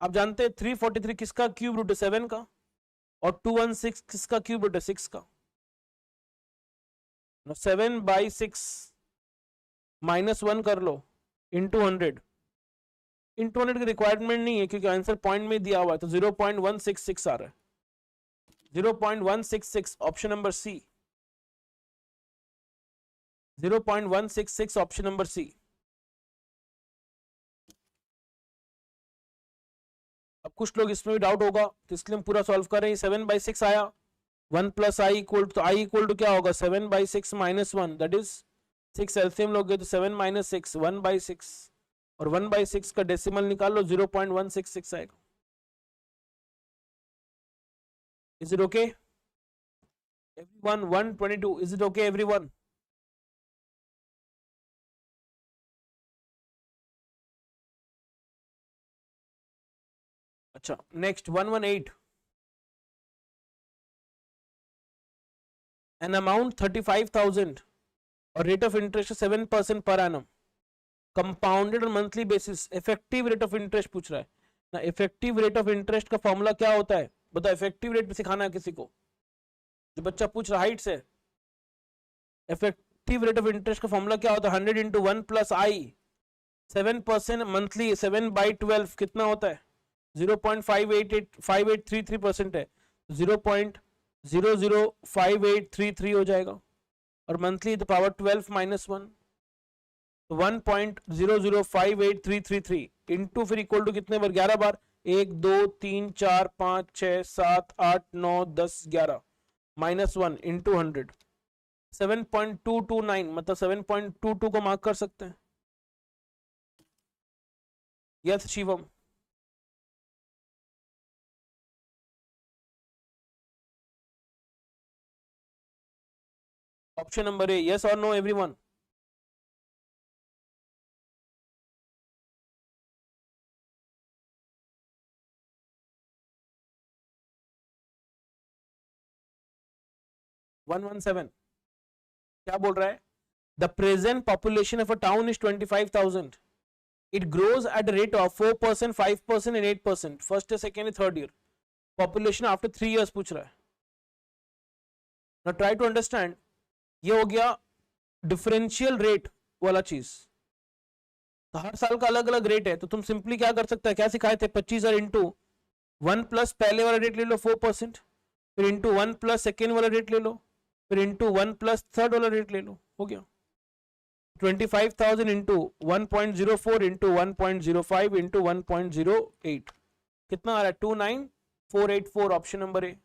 आप जानते हैं 343 किसका cube root है 7 का, और 216 किसका क्यूब रूट है 6 का. 7 बाई 6 माइनस 1 कर लो इंटू 100. इंटू 100 की रिक्वायरमेंट नहीं है क्योंकि आंसर पॉइंट में दिया हुआ है, तो 0.166 आ रहा है. 0.166 option number C. 0.166 option number C. अब कुछ लोग इसमें भी डाउट होगा तो इसलिए हम पूरा सॉल्व कर रहे हैं. 7 बाई 6 आया, 1 प्लस आई इक्वल तो आई इक्वल टू क्या होगा 7 by 6 minus 1, that is 6. LCM लोगे तो 7 माइनस 6 1 बाई 6, और 1 बाई 6 का डेसिमल निकाल लो 0.166 आएगा. Is it okay everyone? 122. Is it okay everyone? अच्छा, नेक्स्ट 118. an amount 35,000 और rate of interest 7% per annum, compounded on monthly basis. Effective rate of interest पूछ रहा है ना. इफेक्टिव रेट ऑफ इंटरेस्ट का फॉर्मूला क्या होता है बताओ. इफेक्टिव रेट सिखाना है किसी को, जो बच्चा पूछ रहा हाइट से. इफेक्टिव रेट ऑफ इंटरेस्ट का फॉर्मूला क्या होता है 100 into 1 plus I. 7% monthly, 7 by 12 कितना होता है 0.5833% है. 0.005833 हो जाएगा, और मंथली द पावर 12 माइनस 1, तो 1.005833 इंटू फिर इक्वल टू कितने बार 11 बार. 1 2 3 4 5 6 7 8 9 10 11 माइनस 1 इंटू 100. 7.229 मतलब 7.22 को मार्क कर सकते हैं. Yes Shivam. Option number A. Yes और नो एवरीवन? वन 117 क्या बोल रहा है. The present population of a town is 25,000. It grows at rate of 4%, 5% and 8%. First second third year. Population after 3 years पूछ रहा है. Now try to understand. ये हो गया डिफरेंशियल रेट वाला चीज. तो हर साल का अलग अलग रेट है, तो तुम सिंपली क्या कर सकते हैं, क्या सिखाए थे 25,000 इंटू 1 प्लस पहले वाला रेट ले लो 4%, फिर इंटू 1 प्लस सेकेंड वाला रेट ले लो, फिर इंटू 1 प्लस थर्ड वाला रेट ले लो. हो गया 25,000 इंटू 1.04 इंटू 1.05 इंटू 1.08 कितना आ रहा है 29484. Option number A.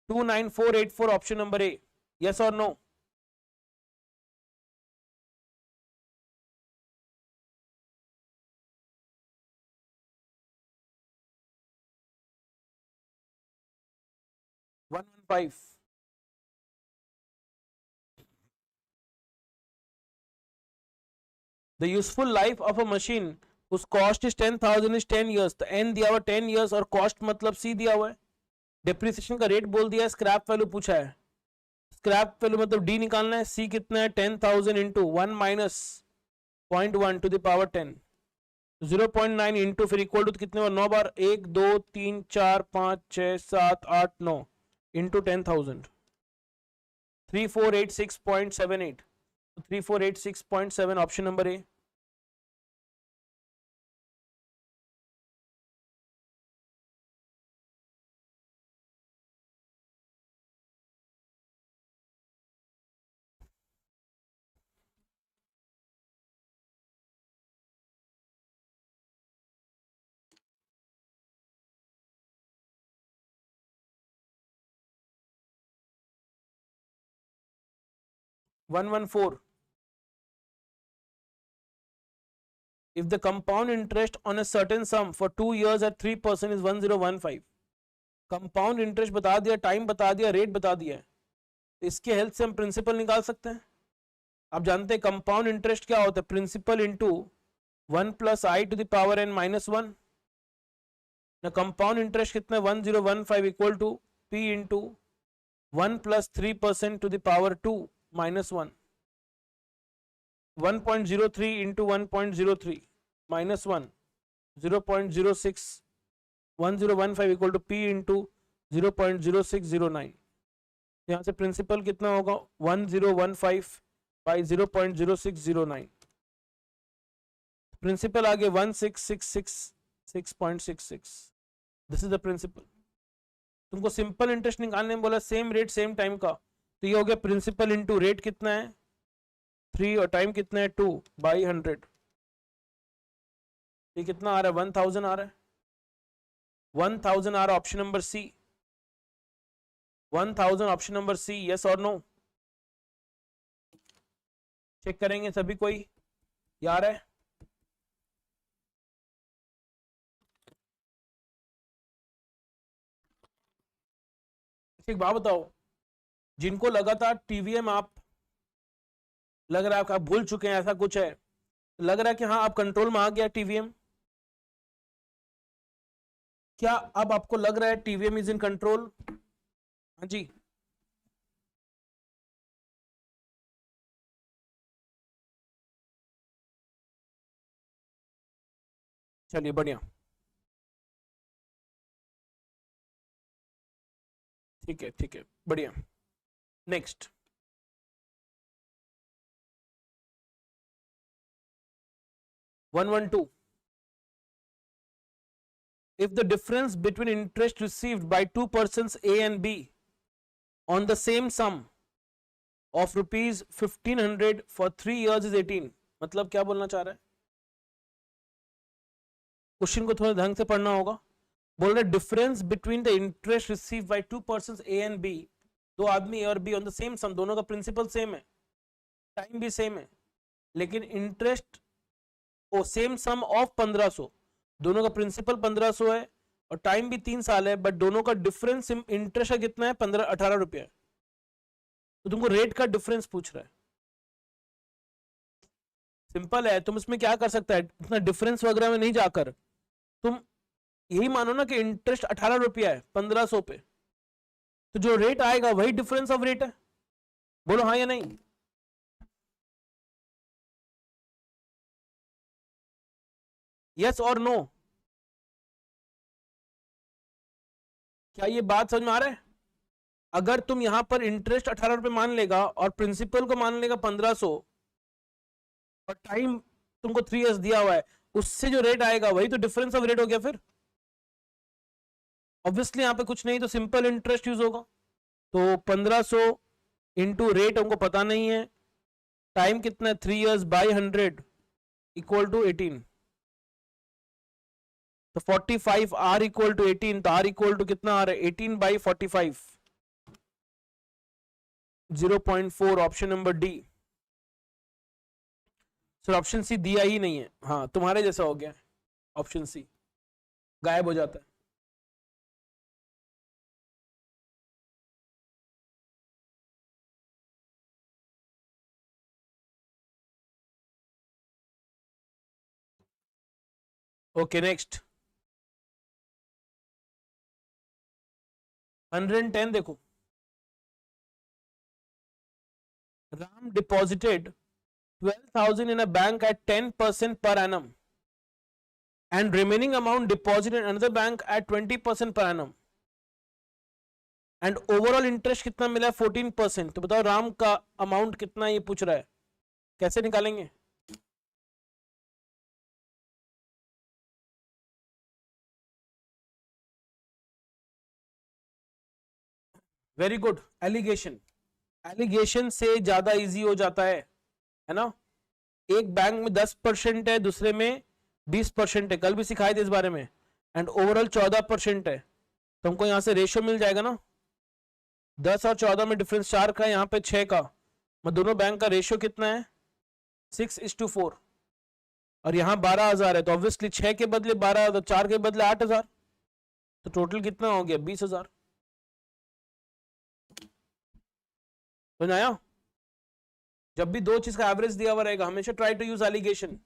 29484 option number A. Yes और no? One 115. The useful life of a machine whose cost is 10,000 is 10 years. तो n दिया हुआ 10 years और cost मतलब c दिया हुआ है. डेप्रिसिएशन का रेट बोल दिया है, स्क्रैप वैल्यू पूछा है. स्क्रैप वैल्यू मतलब d निकालना है. c कितना है 10,000 into 1 minus 0.1 to the power 10. 0.9 into फिर इक्वल टू कितने बार 9 बार. 1 2 3 4 5 6 7 8 9 into 10,000. 3486.78. 3486.7 option number A. One 114. If the compound interest on a certain sum for 2 years at 3% is 1015. Compound interest बता दिया, टाइम बता दिया, रेट बता दिया है. इसके हेल्प से हम प्रिंसिपल निकाल सकते हैं. आप जानते हैं कंपाउंड इंटरेस्ट क्या होता है, principal into 1 plus I to the power n minus 1. ना कंपाउंड इंटरेस्ट कितना है 1015 equal to P into 1 plus 3% to the power 2 minus 1, 1.03 into 1.03 minus 1, 0.06, 1015 equal to P into 0.0609। यहाँ से प्रिंसिपल कितना होगा 1015 बाई 0.0609, प्रिंसिपल आगे 1666.66। This is the principal. तुमको simple interest निकालने में बोला सेम रेट सेम टाइम का, तो ये हो गया प्रिंसिपल इंटू रेट कितना है 3 और टाइम कितना है 2 बाई 100। ये कितना आ रहा है 1000 आ रहा है, 1000 आ रहा है। Option number C 1000, option number C, yes और नो? चेक करेंगे सभी, कोई यार है? एक बात बताओ, जिनको लगातार टीवीएम आप लग रहा है आप भूल चुके हैं, ऐसा कुछ है, लग रहा है कि हाँ आप कंट्रोल में आ गया टीवीएम, क्या अब आपको लग रहा है टीवीएम इज इन कंट्रोल? हाँ जी, चलिए बढ़िया, ठीक है बढ़िया। Next, one 112, if the difference between interest received by two persons A and B on the same sum of rupees 1500 for 3 years is 18, मतलब क्या बोलना चाह रहा है? क्वेश्चन को थोड़ा ढंग से पढ़ना होगा। बोल रहे difference between the interest receive by two persons A and B, दो आदमी ए और B on the same sum, दोनों का प्रिंसिपल सेम है, टाइम भी सेम है, लेकिन interest on same sum of 1500, दोनों का प्रिंसिपल 1500 है और टाइम भी 3 साल है, बट दोनों का डिफरेंस इंटरेस्ट का कितना है 18 रुपया, तो तुमको रेट का डिफरेंस पूछ रहा है। सिंपल है, तुम इसमें क्या कर सकता है, इतना डिफरेंस वगैरह में नहीं जाकर तुम यही मानो ना कि इंटरेस्ट 18 रुपया है 1500 पे, तो जो रेट आएगा वही डिफरेंस ऑफ रेट है। बोलो हाँ या नहीं? यस और नो? क्या ये बात समझ में आ रहा है? अगर तुम यहां पर इंटरेस्ट 18 रुपए मान लेगा और प्रिंसिपल को मान लेगा 1500 और टाइम तुमको 3 इयर्स दिया हुआ है, उससे जो रेट आएगा वही तो डिफरेंस ऑफ रेट हो गया। फिर ऑब्वियसली यहां पे कुछ नहीं तो सिंपल इंटरेस्ट यूज होगा, तो 1500 इंटू रेट हमको पता नहीं है, टाइम कितना है 3 इयर्स बाई 100 इक्वल टू 18, तो 45 आर इक्वल टू 18, तो आर इक्वल टू कितना आ रहा है 18 by 45, 0.4, option number D. Sir option C दिया ही नहीं है, हाँ तुम्हारे जैसा हो गया, ऑप्शन सी गायब हो जाता है। ओके नेक्स्ट, 110 देखो, Ram deposited 12,000 in a bank at 10% per annum and remaining amount deposited in another bank at 20% per annum and overall interest कितना मिला है 14%। तो बताओ राम का अमाउंट कितना ये पूछ रहा है, कैसे निकालेंगे? वेरी गुड, एलिगेशन, एलिगेशन से ज्यादा इजी हो जाता है ना। एक बैंक में 10% है, दूसरे में 20% है, कल भी सिखाए थे इस बारे में, एंड ओवरऑल 14% है, तो हमको यहां से रेशियो मिल जाएगा ना, 10 और 14 में डिफरेंस 4 का, यहाँ पे 6 का, मतलब दोनों बैंक का रेशियो कितना है 6:4, और यहाँ 12,000 है, तो ऑब्वियसली 6 के बदले 12, तो 4 के बदले 8,000, तो टोटल कितना हो गया 20,000। समझ आया? जब भी दो चीज का एवरेज दिया हुआ रहेगा हमेशा ट्राई टू यूज एलिगेशन।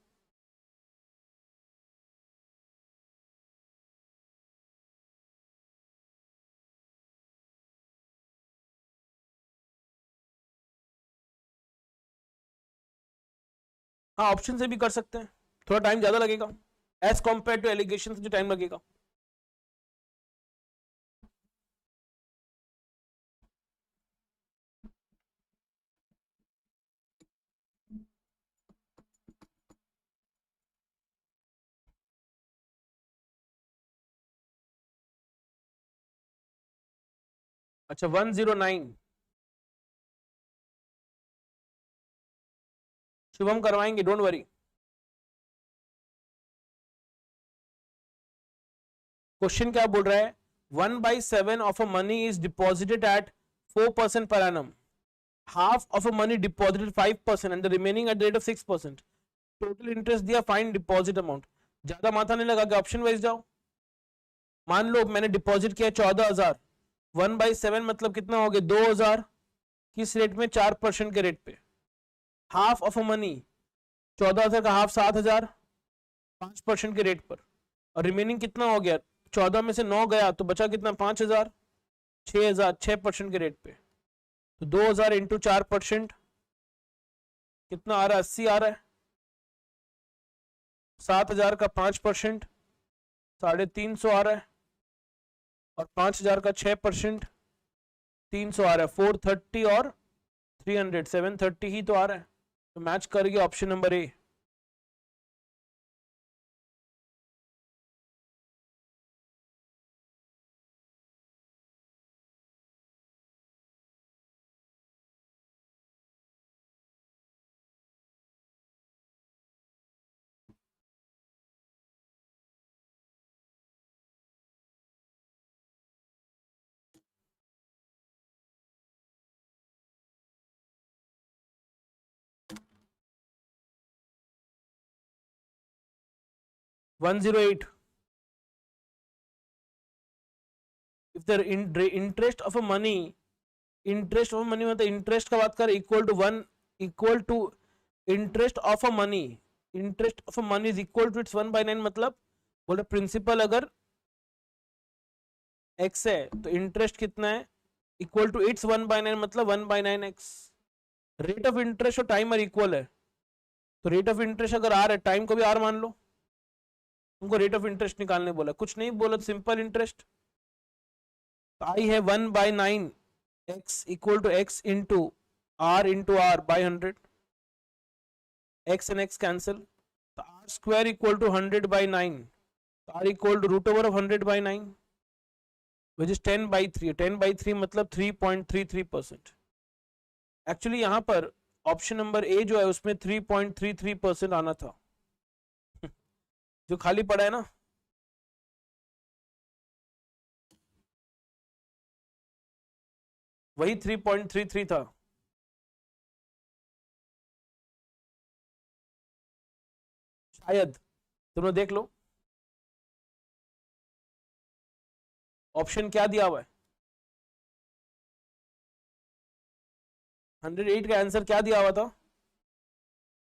हाँ ऑप्शन से भी कर सकते हैं, थोड़ा टाइम ज्यादा लगेगा एज कॉम्पेयर टू एलिगेशन से जो टाइम लगेगा। अच्छा 109 शुभम करवाएंगे, डोंट वरी। क्वेश्चन क्या बोल रहा है, 1/7 of a money is deposited at 4% per annum, half of a money deposited 5% and the remaining at the rate of 6%, total interest दिया, फाइंड डिपॉजिट अमाउंट। ज्यादा माथा नहीं लगा के ऑप्शन वाइज जाओ। मान लो मैंने डिपॉजिट किया 14,000, 1/7 मतलब कितना हो गया 2,000, किस रेट में, 4% के रेट पे। हाफ ऑफ अ मनी 14,000 का हाफ 7,000, 5% के रेट पर, और रिमेनिंग कितना हो गया, 14 में से 9 गया तो बचा कितना, 5,000, 6,000, 6% के रेट पे। तो 2,000 इंटू 4% कितना आ रहा है, 80 आ रहा है। 7,000 का 5% 350 आ रहा है, और 5,000 का 6% 300 आ रहा है। 430 और 300 730 ही तो आ रहा है, तो मैच कर गया option number A. One zero eight, if the interest of a money, interest of money मतलब इंटरेस्ट का बात कर, equal to 1, equal to interest of a money, interest of a money is equal to it's 1/9, मतलब बोले principal अगर x है तो interest कितना है, इक्वल टू इट्स 1/9 मतलब 1/9x। रेट ऑफ इंटरेस्ट और टाइम आर इक्वल है, तो रेट ऑफ इंटरेस्ट अगर आर है, टाइम को भी आर मान लो। तुमको रेट ऑफ इंटरेस्ट निकालने बोला, कुछ नहीं बोला, सिंपल इंटरेस्ट। आई है 1/9 x equal to x into r by 100, x and x cancel, तो r square equal to 100/9, r equal to root over of 100/9 which is 10/3, 10/3 मतलब 3.33%। एक्चुअली यहां पर ऑप्शन नंबर ए जो है उसमें 3.33% आना था जो खाली पड़ा है ना, वही 3.33 था। शायद तुमने देख लो ऑप्शन क्या दिया हुआ है, 108 का आंसर क्या दिया हुआ था,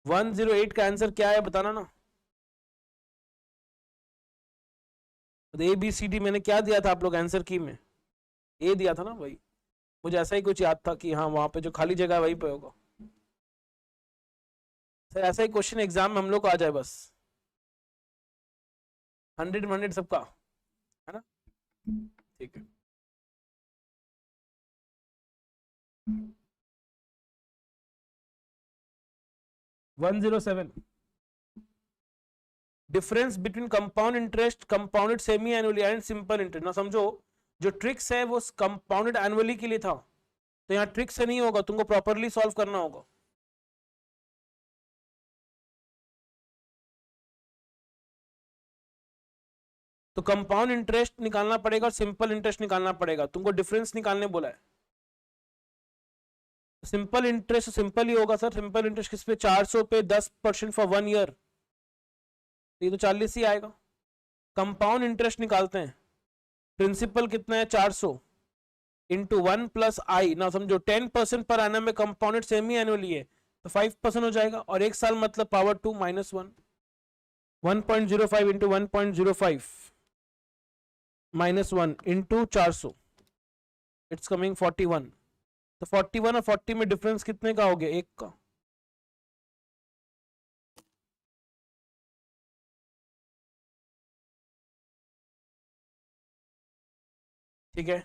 108 का आंसर क्या है बताना ना। ए बी सी डी मैंने क्या दिया था आप लोग आंसर की में, ए दिया था ना भाई, मुझे ऐसा ही कुछ याद था कि हाँ वहां पे जो खाली जगह है वहीं पे होगा। सर ऐसा ही क्वेश्चन एग्जाम में हम लोग को आ जाए बस, 100 सबका है ना, ठीक है। One zero seven, difference between compound interest, compounded semi annually and simple interest. ना समझो जो ट्रिक्स है वो कंपाउंडेड एनुअली के लिए था, तो यहाँ ट्रिक से नहीं होगा, तुमको प्रॉपरली सॉल्व करना होगा। तो कंपाउंड इंटरेस्ट निकालना पड़ेगा और सिंपल इंटरेस्ट निकालना पड़ेगा, तुमको डिफरेंस निकालने बोला है। सिंपल इंटरेस्ट सिंपल ही होगा सर, सिंपल इंटरेस्ट किस पे, 400 पे 10% फॉर 1 ईयर, ये तो 40 ही आएगा। कंपाउंड इंटरेस्ट निकालते हैं, प्रिंसिपल कितना है 400 इंटू 1 प्लस आई, ना समझो 10% पर एनम में कंपाउंडेड सेमी एनुअली है तो 5% हो जाएगा, और एक साल मतलब power 2 -1, 1.05 into 1.05 -1 into 400, it's coming 41। तो 41 और 40 में डिफरेंस कितने का हो गया, एक का। ठीक है,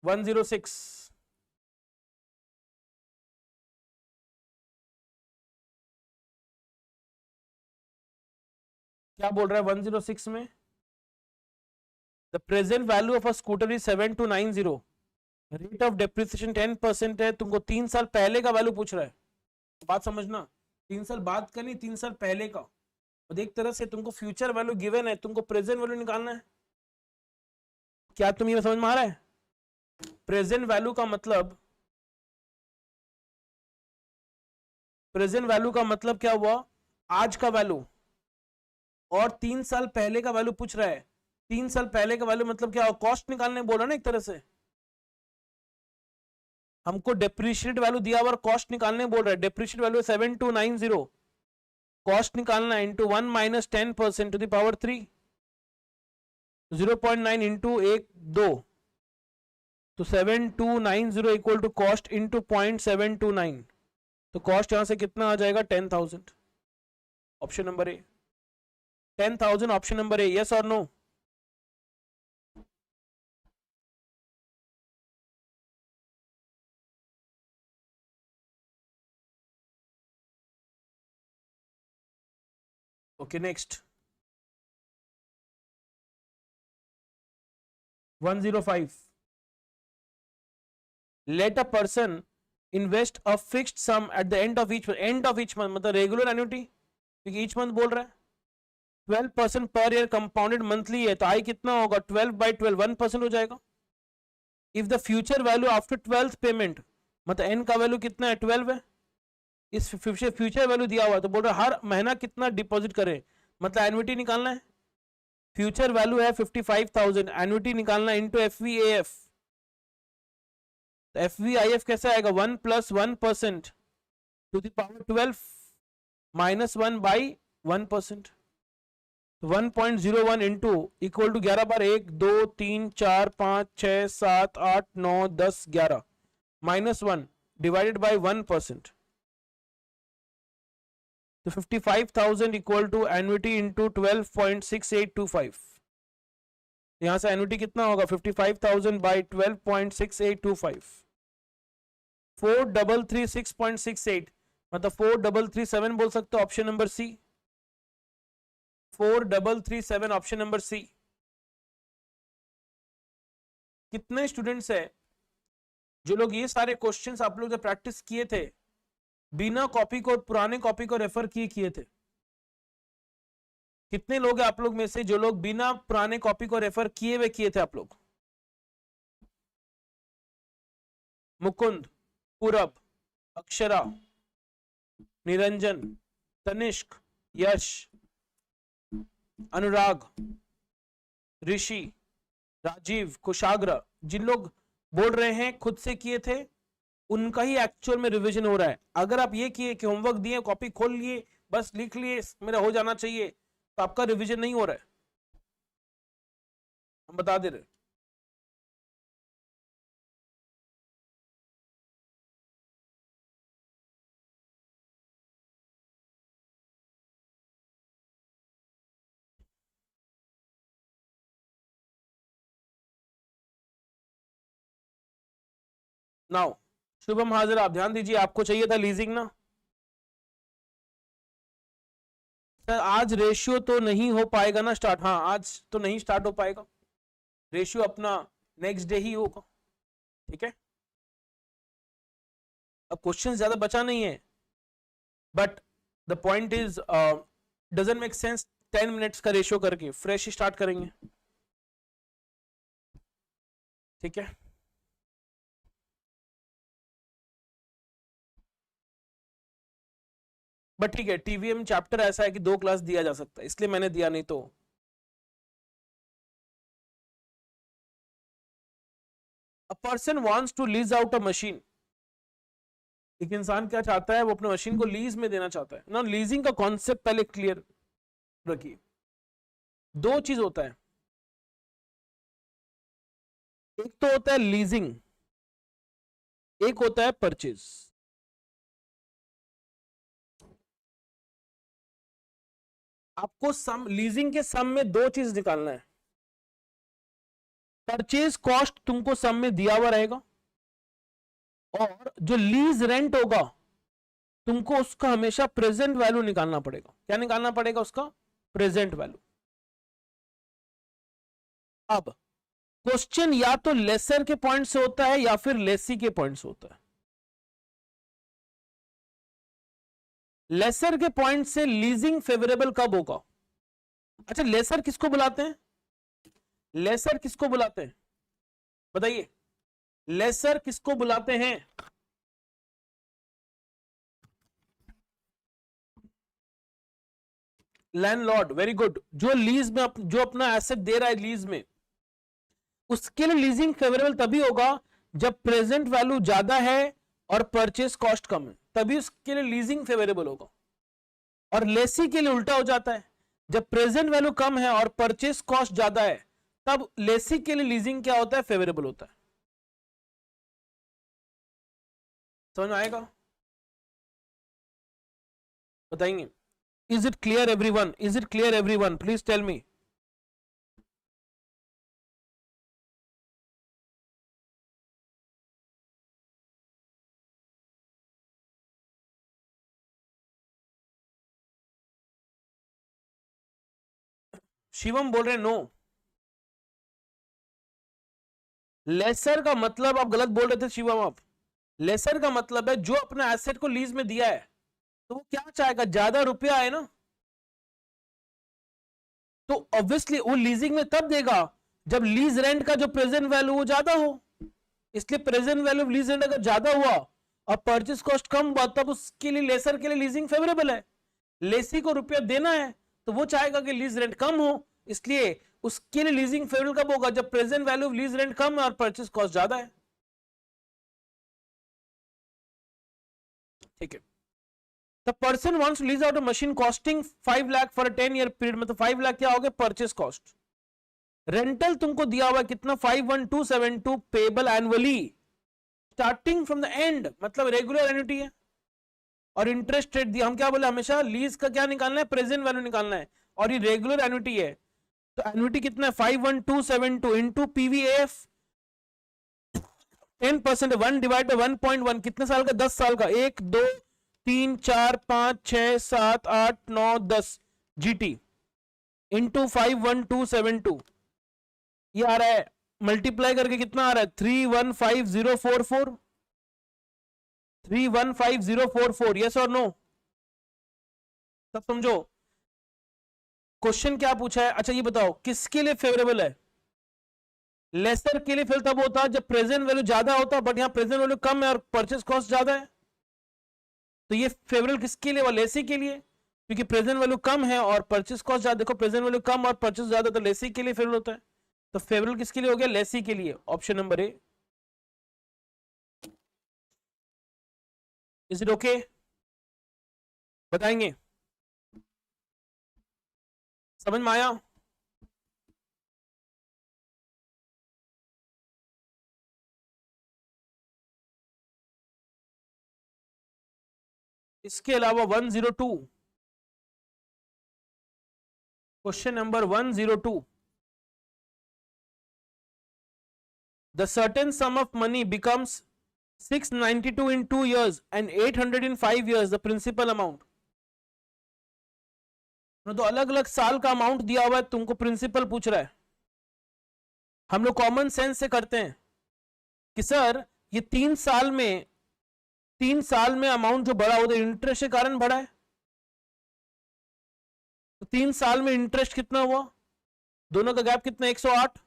वन जीरो सिक्स। क्या बोल रहा है 106 में? The present value of a scooter is 7290, rate of depreciation 10% है, तुमको 3 साल पहले का वैल्यू पूछ रहा है। बात समझना, 3 साल बाद का नहीं, 3 साल पहले का। और एक तरह से तुमको फ्यूचर वैल्यू गिवन है, तुमको प्रेजेंट वैल्यू निकालना है। क्या तुम ये समझ में आ रहा है? प्रेजेंट वैल्यू का मतलब, प्रेजेंट वैल्यू का मतलब क्या हुआ? आज का वैल्यू। और 3 साल पहले का वैल्यू पूछ रहा है। 3 साल पहले का वैल्यू मतलब क्या? कॉस्ट निकालने बोला ना एक तरह से। हमको डेप्रिशिएट वैल्यू दिया हुआ, कॉस्ट निकालने बोल रहा है। डेप्रिशिएट वैल्यू 7290, कॉस्ट निकालना into 1 minus 10% to the power 3, 0.9 into 1 2, तो 7290 इक्वल टू कॉस्ट इंटू 0.729, तो कॉस्ट यहां से कितना आ जाएगा? 10,000। Option number A, 10,000 option number A, yes और no? Okay, next 105। Let a person invest a fixed sum at the end of each month, मतलब regular annuity, क्योंकि ईच मंथ बोल रहा है। 12% पर ईयर कंपाउंडेड मंथली है, तो आई कितना होगा? 12/12, 1% हो जाएगा। If the future value after 12th payment, मतलब एन का वैल्यू कितना है? 12 है। इस फ्यूचर वैल्यू दिया हुआ है, तो बोल रहा है हर महीना कितना डिपॉजिट करे, मतलब एन्युटी निकालना है। फ्यूचर वैल्यू है 55,000, एन्युटी निकालना इंटू FVAF। तो FVIF कैसे आएगा? 1 + 1% to the power 12 minus 1 by 1%, 1.01 into equal to 11 बार 1 2 3 4 5 6 7 8 9 10 11 माइनस 1 डिवाइडेड बाई 1%, तो 55,000 इक्वल टू एन्युटी इंटू 12.6825। यहां से एन्युटी कितना होगा? 55,000 बाई 12.6825, 4336.68, मतलब 4337 बोल सकते हो। Option number C, 4337 option number C. कितने स्टूडेंट्स है जो लोग ये सारे क्वेश्चंस आप लोग जब प्रैक्टिस किए थे, बिना कॉपी को, पुराने कॉपी को रेफर किए थे? कितने लोग हैं आप लोग में से जो लोग बिना पुराने कॉपी को रेफर किए थे आप लोग? मुकुंद, पूरब, अक्षरा, निरंजन, तनिष्क, यश, अनुराग, ऋषि, राजीव, कुशाग्र, जिन लोग बोल रहे हैं खुद से किए थे, उनका ही एक्चुअल में रिवीजन हो रहा है। अगर आप ये किए कि होमवर्क दिए, कॉपी खोल लिए, बस लिख लिए, मेरा हो जाना चाहिए, तो आपका रिवीजन नहीं हो रहा है, हम बता दे रहे। नाउ शुभम हाजिर, आप ध्यान दीजिए, आपको चाहिए था लीजिंग ना सर? आज रेशियो तो नहीं हो पाएगा ना स्टार्ट, हाँ आज तो नहीं स्टार्ट हो पाएगा, रेशियो अपना नेक्स्ट डे ही होगा, ठीक है। अब क्वेश्चन ज्यादा बचा नहीं है, but the point is doesn't make sense 10 minutes का रेशियो करके फ्रेश स्टार्ट करेंगे, ठीक है। बट ठीक है, टीवीएम चैप्टर ऐसा है कि 2 क्लास दिया जा सकता है, इसलिए मैंने दिया, नहीं तो a person wants to lease out a machine, एक इंसान क्या चाहता है, वो अपने मशीन को लीज में देना चाहता है ना। लीजिंग का कॉन्सेप्ट पहले क्लियर रखिए। 2 चीज होता है, एक तो होता है लीजिंग, एक होता है परचेज। आपको सम, लीजिंग के सम में 2 चीज निकालना है। परचेज कॉस्ट तुमको सम में दिया हुआ रहेगा, और जो लीज रेंट होगा तुमको उसका हमेशा प्रेजेंट वैल्यू निकालना पड़ेगा। क्या निकालना पड़ेगा? उसका प्रेजेंट वैल्यू। अब क्वेश्चन या तो लेसर के पॉइंट से होता है या फिर लेसी के पॉइंट से होता है। लेसर के पॉइंट से लीजिंग फेवरेबल कब होगा? अच्छा, लेसर किसको बुलाते हैं? लेसर किसको बुलाते हैं बताइए? लेसर किसको बुलाते हैं? लैंडलॉर्ड। Very good. जो लीज में जो अपना एसेट दे रहा है लीज में, उसके लिए लीजिंग फेवरेबल तभी होगा जब प्रेजेंट वैल्यू ज्यादा है और परचेज कॉस्ट कम है, तभी उसके लिए लीजिंग फेवरेबल होगा। और लेसी के लिए उल्टा हो जाता है, जब प्रेजेंट वैल्यू कम है और परचेज कॉस्ट ज्यादा है, तब लेसी के लिए लीजिंग क्या होता है? फेवरेबल होता है। समझ में आएगा? बताएंगे? Is it clear everyone? Is it clear everyone? Please tell me. Shivam बोल रहे नो। लेसर का मतलब आप गलत बोल रहे थे शिवम। आप, लेसर का मतलब है जो अपना एसेट को लीज में दिया है तो वो क्या चाहेगा? ज्यादा रुपया है ना, तो ऑब्वियसली वो लीजिंग में तब देगा जब लीज रेंट का जो प्रेजेंट वैल्यू वो ज्यादा हो। इसलिए present value of lease rent अगर ज्यादा हुआ और परचेज कॉस्ट कम हुआ, तब उसके लिए लेसर के लिए लीजिंग फेवरेबल है। लेसी को रुपया देना है तो वो चाहेगा कि लीज रेंट कम हो, इसलिए उसके लिए लीजिंग फेवरेबल कब होगा? जब present value of lease rent कम है और परचेज कॉस्ट ज्यादा है। ठीक है। The person wants to lease out a machine costing 5 lakh for a 10-year period, मतलब 5 लाख क्या हो गया? Purchase cost. रेंटल तुमको दिया हुआ कितना? 51272 payable annually starting from the end, मतलब रेगुलर एन्युटी है। और इंटरेस्ट रेट दिया, हम क्या बोले हमेशा? लीज का क्या निकालना है? प्रेजेंट वैल्यू निकालना है, और ये रेगुलर एन्युटी है। तो एन्युटी कितना है? 51272 इंटू पीवीएफ 10%, 1 डिवाइड बाई 1.1, कितने साल का? 10 साल का। 1 2 3 4 5 6 7 8 9 10 जीटी इंटू 51272, ये आ रहा है मल्टीप्लाई करके कितना आ रहा है? 315044, 315044। यस और नो? तब समझो क्वेश्चन क्या पूछा है। अच्छा ये बताओ किसके लिए फेवरेबल है? लेसर के लिए फिर तब होता जब प्रेजेंट वैल्यू ज्यादा होता, बट यहां प्रेजेंट वैल्यू कम है और परचेज कॉस्ट ज्यादा है, तो ये फेवरेबल किसके लिए? लेसी के लिए, क्योंकि प्रेजेंट वैल्यू कम है और परचेज कॉस्ट ज्यादा। देखो प्रेजेंट वैल्यू कम और परचेज ज्यादा, तो लेसी के लिए फेवरेबल होता है। तो फेवरेबल किसके लिए हो गया? लेसी के लिए। Option number A. Is it okay? बताएंगे? समझ में आया? इसके अलावा 102, question number 102, the certain some of money becomes 692 in 2 years and 800 in 5 years, the principal amount। तो अलग अलग साल का अमाउंट दिया हुआ है, तुमको प्रिंसिपल पूछ रहा है। हम लोग कॉमन सेंस से करते हैं कि सर ये 3 साल में अमाउंट जो बढ़ा होता है इंटरेस्ट के कारण बढ़ा है, तो 3 साल में इंटरेस्ट कितना हुआ? दोनों का गैप कितना? 108।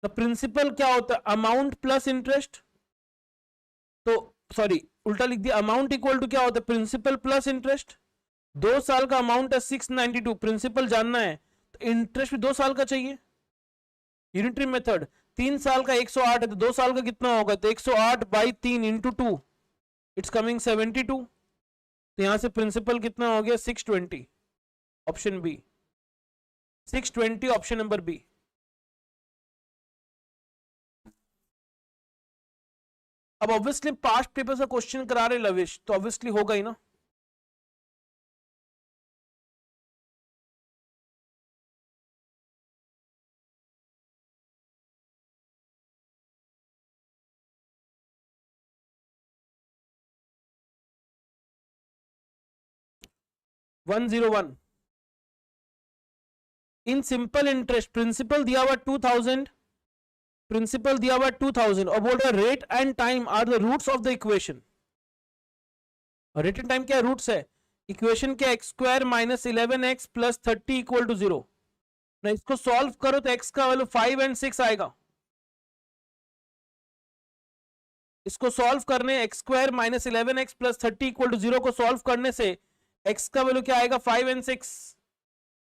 तो प्रिंसिपल क्या होता है? Amount plus interest. तो सॉरी उल्टा लिख दिया, अमाउंट इक्वल टू क्या होता है, प्रिंसिपल प्लस इंटरेस्ट। 2 साल का अमाउंट है 692, प्रिंसिपल जानना है तो इंटरेस्ट भी 2 साल का चाहिए, यूनिटरी मेथड। 3 साल का 108 है तो 2 साल का कितना होगा, तो 108/3 इंटू 2, इट्स कमिंग 72। तो यहां से प्रिंसिपल कितना हो गया 620, option B 620, option number B. अब ऑब्वियसली पास्ट पेपर से क्वेश्चन करा रहे लविश, तो ऑब्वियसली होगा ही ना। One 101 in simple interest principal दिया हुआ 2000, प्रिंसिपल दिया हुआ 2000 और बोल रहा है rate and time are the roots of the equation. Rate and time क्या रूट्स है, इक्वेशन क्या x square minus 11x plus 30 equal to 0 ना। इसको सॉल्व करो तो x का वैल्यू 5 और 6 आएगा। इसको सॉल्व करने x square minus 11x plus 30 equal to 0 को सॉल्व करने से x का वैल्यू क्या आएगा 5 और 6,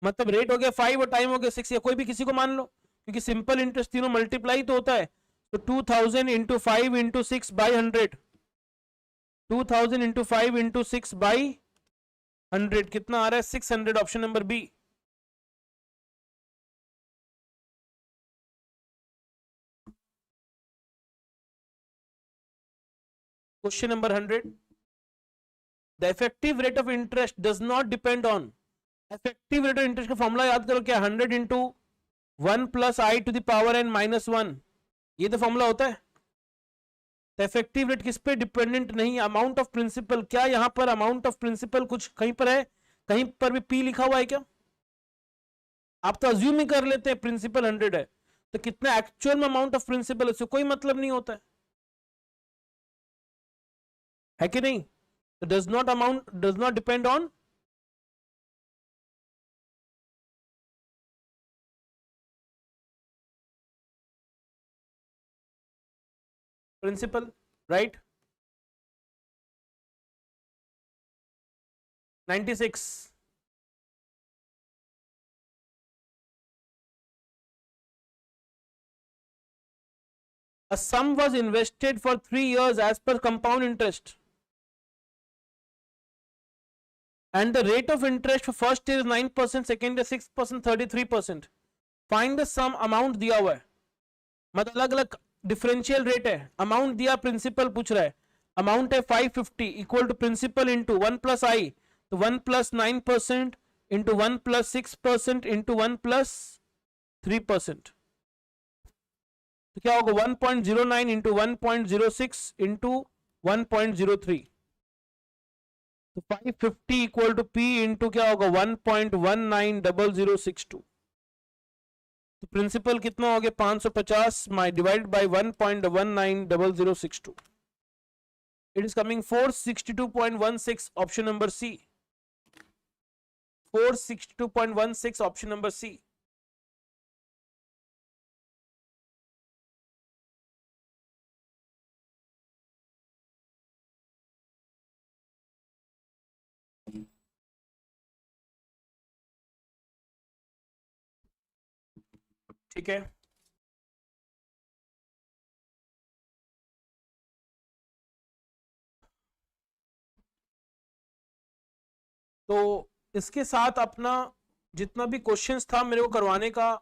मतलब रेट हो गया 5 और टाइम हो गया 6, या कोई भी किसी को मान लो क्योंकि सिंपल इंटरेस्ट तीनों मल्टीप्लाई तो होता है। तो 2000 into 5 into 6 by 100, 2000 into 5 into 6 by 100 कितना आ रहा है 600, option number B. Question number 100, the effective rate of interest does not depend on, effective rate of interest का फॉर्मूला याद करो क्या, 100 into 1 plus I to the power n minus 1, ये तो फॉर्मूला होता है। तो इफेक्टिव रेट किस पे डिपेंडेंट नहीं, अमाउंट ऑफ प्रिंसिपल। क्या यहां पर अमाउंट ऑफ प्रिंसिपल कुछ कहीं पर है, कहीं पर भी पी लिखा हुआ है क्या? आप तो अज्यूम ही कर लेते हैं प्रिंसिपल 100 है, तो कितना एक्चुअल में अमाउंट ऑफ प्रिंसिपल है, कोई मतलब नहीं होता है कि नहीं? तो does not amount does not depend on principal, right. 96, a sum was invested for 3 years as per compound interest and the rate of interest for first year is 9%, second year 6%, 33%. Find the sum, amount दिया हुआ है, मतलब अलग अलग differential rate है, amount दिया principal पूछ रहा है, अमाउंट है 550 equal to principal into 1 plus i, तो 1 plus 9% into 1 plus 6% into 1 plus 3%, तो क्या होगा 1.09 इंटू 1.06 इंटू 1.03, तो 550 इक्वल टू पी इंटू क्या होगा 1.190062, तो प्रिंसिपल कितना हो गया 550 divide by 1.190062, it is coming 462.16, option number C, 462.16, option number C. ठीक है, तो इसके साथ अपना जितना भी क्वेश्चंस था मेरे को करवाने का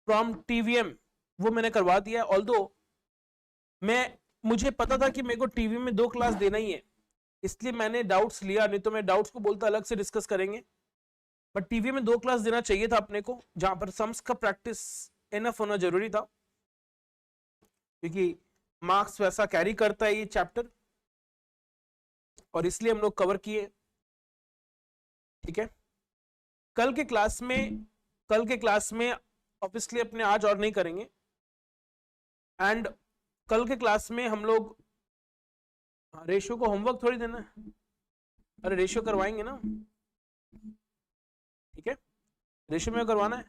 फ्रॉम टीवीएम वो मैंने करवा दिया है। ऑल्दो मुझे पता था कि मेरे को टीवीएम में 2 क्लास देना ही है, इसलिए मैंने डाउट्स लिया, नहीं तो मैं डाउट्स को बोलता अलग से डिस्कस करेंगे, बट टीवीएम में 2 क्लास देना चाहिए था अपने को, जहां पर सम्स का प्रैक्टिस एनफ होना जरूरी था, क्योंकि मार्क्स वैसा कैरी करता है ये चैप्टर, और इसलिए हम लोग कवर किए। ठीक है, कल के क्लास में ऑब्वियसली अपने आज और नहीं करेंगे, एंड कल के क्लास में हम लोग रेशियो को होमवर्क थोड़ी देना है, अरे रेशियो करवाएंगे ना, ठीक है, रेशियो में करवाना है,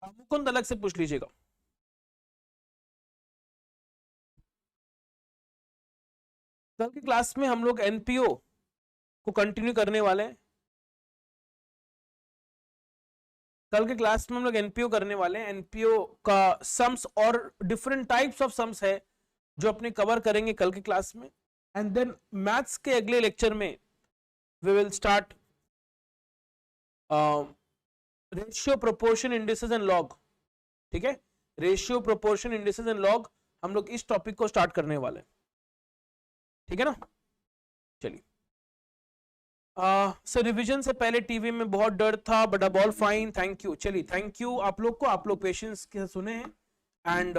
मुकुंद अलग से पूछ लीजिएगा। कल की क्लास में हम लोग एनपीओ को कंटिन्यू करने वाले हैं। कल के क्लास में हम लोग एनपीओ करने वाले हैं। एनपीओ का सम्स और डिफरेंट टाइप्स ऑफ सम्स है जो अपने कवर करेंगे कल की क्लास में। एंड देन मैथ्स के अगले लेक्चर में we will start ratio, proportion, indices and log. ठीक है, ratio, proportion, indices and log, हम लोग इस टॉपिक को स्टार्ट करने वाले हैं। ठीक है ना, चलिए। सर रिवीजन से पहले टीवी में बहुत डर था, बट अब ऑल फाइन, थैंक यू। चलिए, थैंक यू आप लोग को, आप लोग पेशेंस के सुने हैं एंड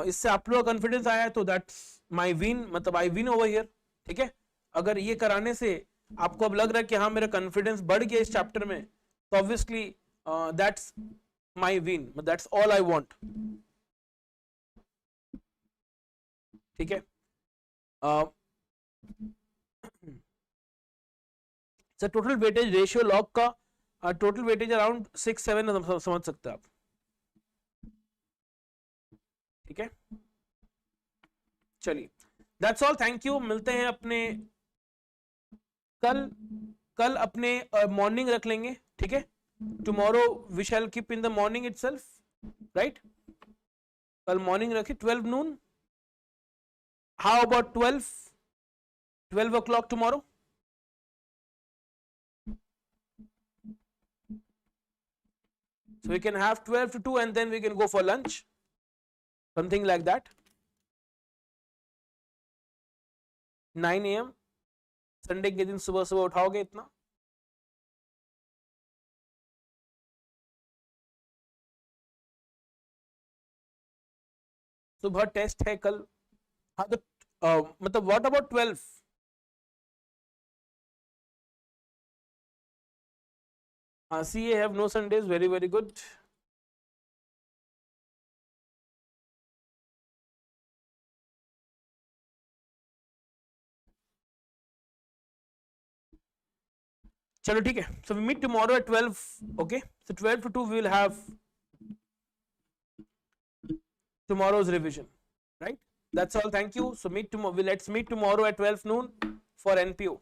इससे आप लोग कॉन्फिडेंस आया है, तो दैट्स माय विन, मतलब आई विन ओवर हियर। ठीक है, अगर ये कराने से आपको अब लग रहा है कि हाँ मेरा कॉन्फिडेंस बढ़ गया इस चैप्टर में, तो obviously that's my win, that's all I want. ठीक है, sir total weightage ratio log का टोटल वेटेज अराउंड 6-7 समझ सकते हैं आप। ठीक है, चलिए, दैट्स ऑल, थैंक यू। मिलते हैं अपने कल अपने मॉर्निंग रख लेंगे। ठीक है, tomorrow we shall keep in the morning itself, right. कल मॉर्निंग रखे 12 noon. How about 12 o'clock tomorrow? So we can have 12 to 2 and then we can go for lunch, something like that. 9 AM Sunday के दिन सुबह सुबह उठाओगे इतना? सुबह test है कल। हाँ तो मतलब what about 12? CA have no Sundays, very very good. चलो ठीक है, so we meet tomorrow at 12. Okay, so 12 to 2 we will have tomorrow's revision, right? That's all, thank you. So let's meet tomorrow at 12 noon for NPO.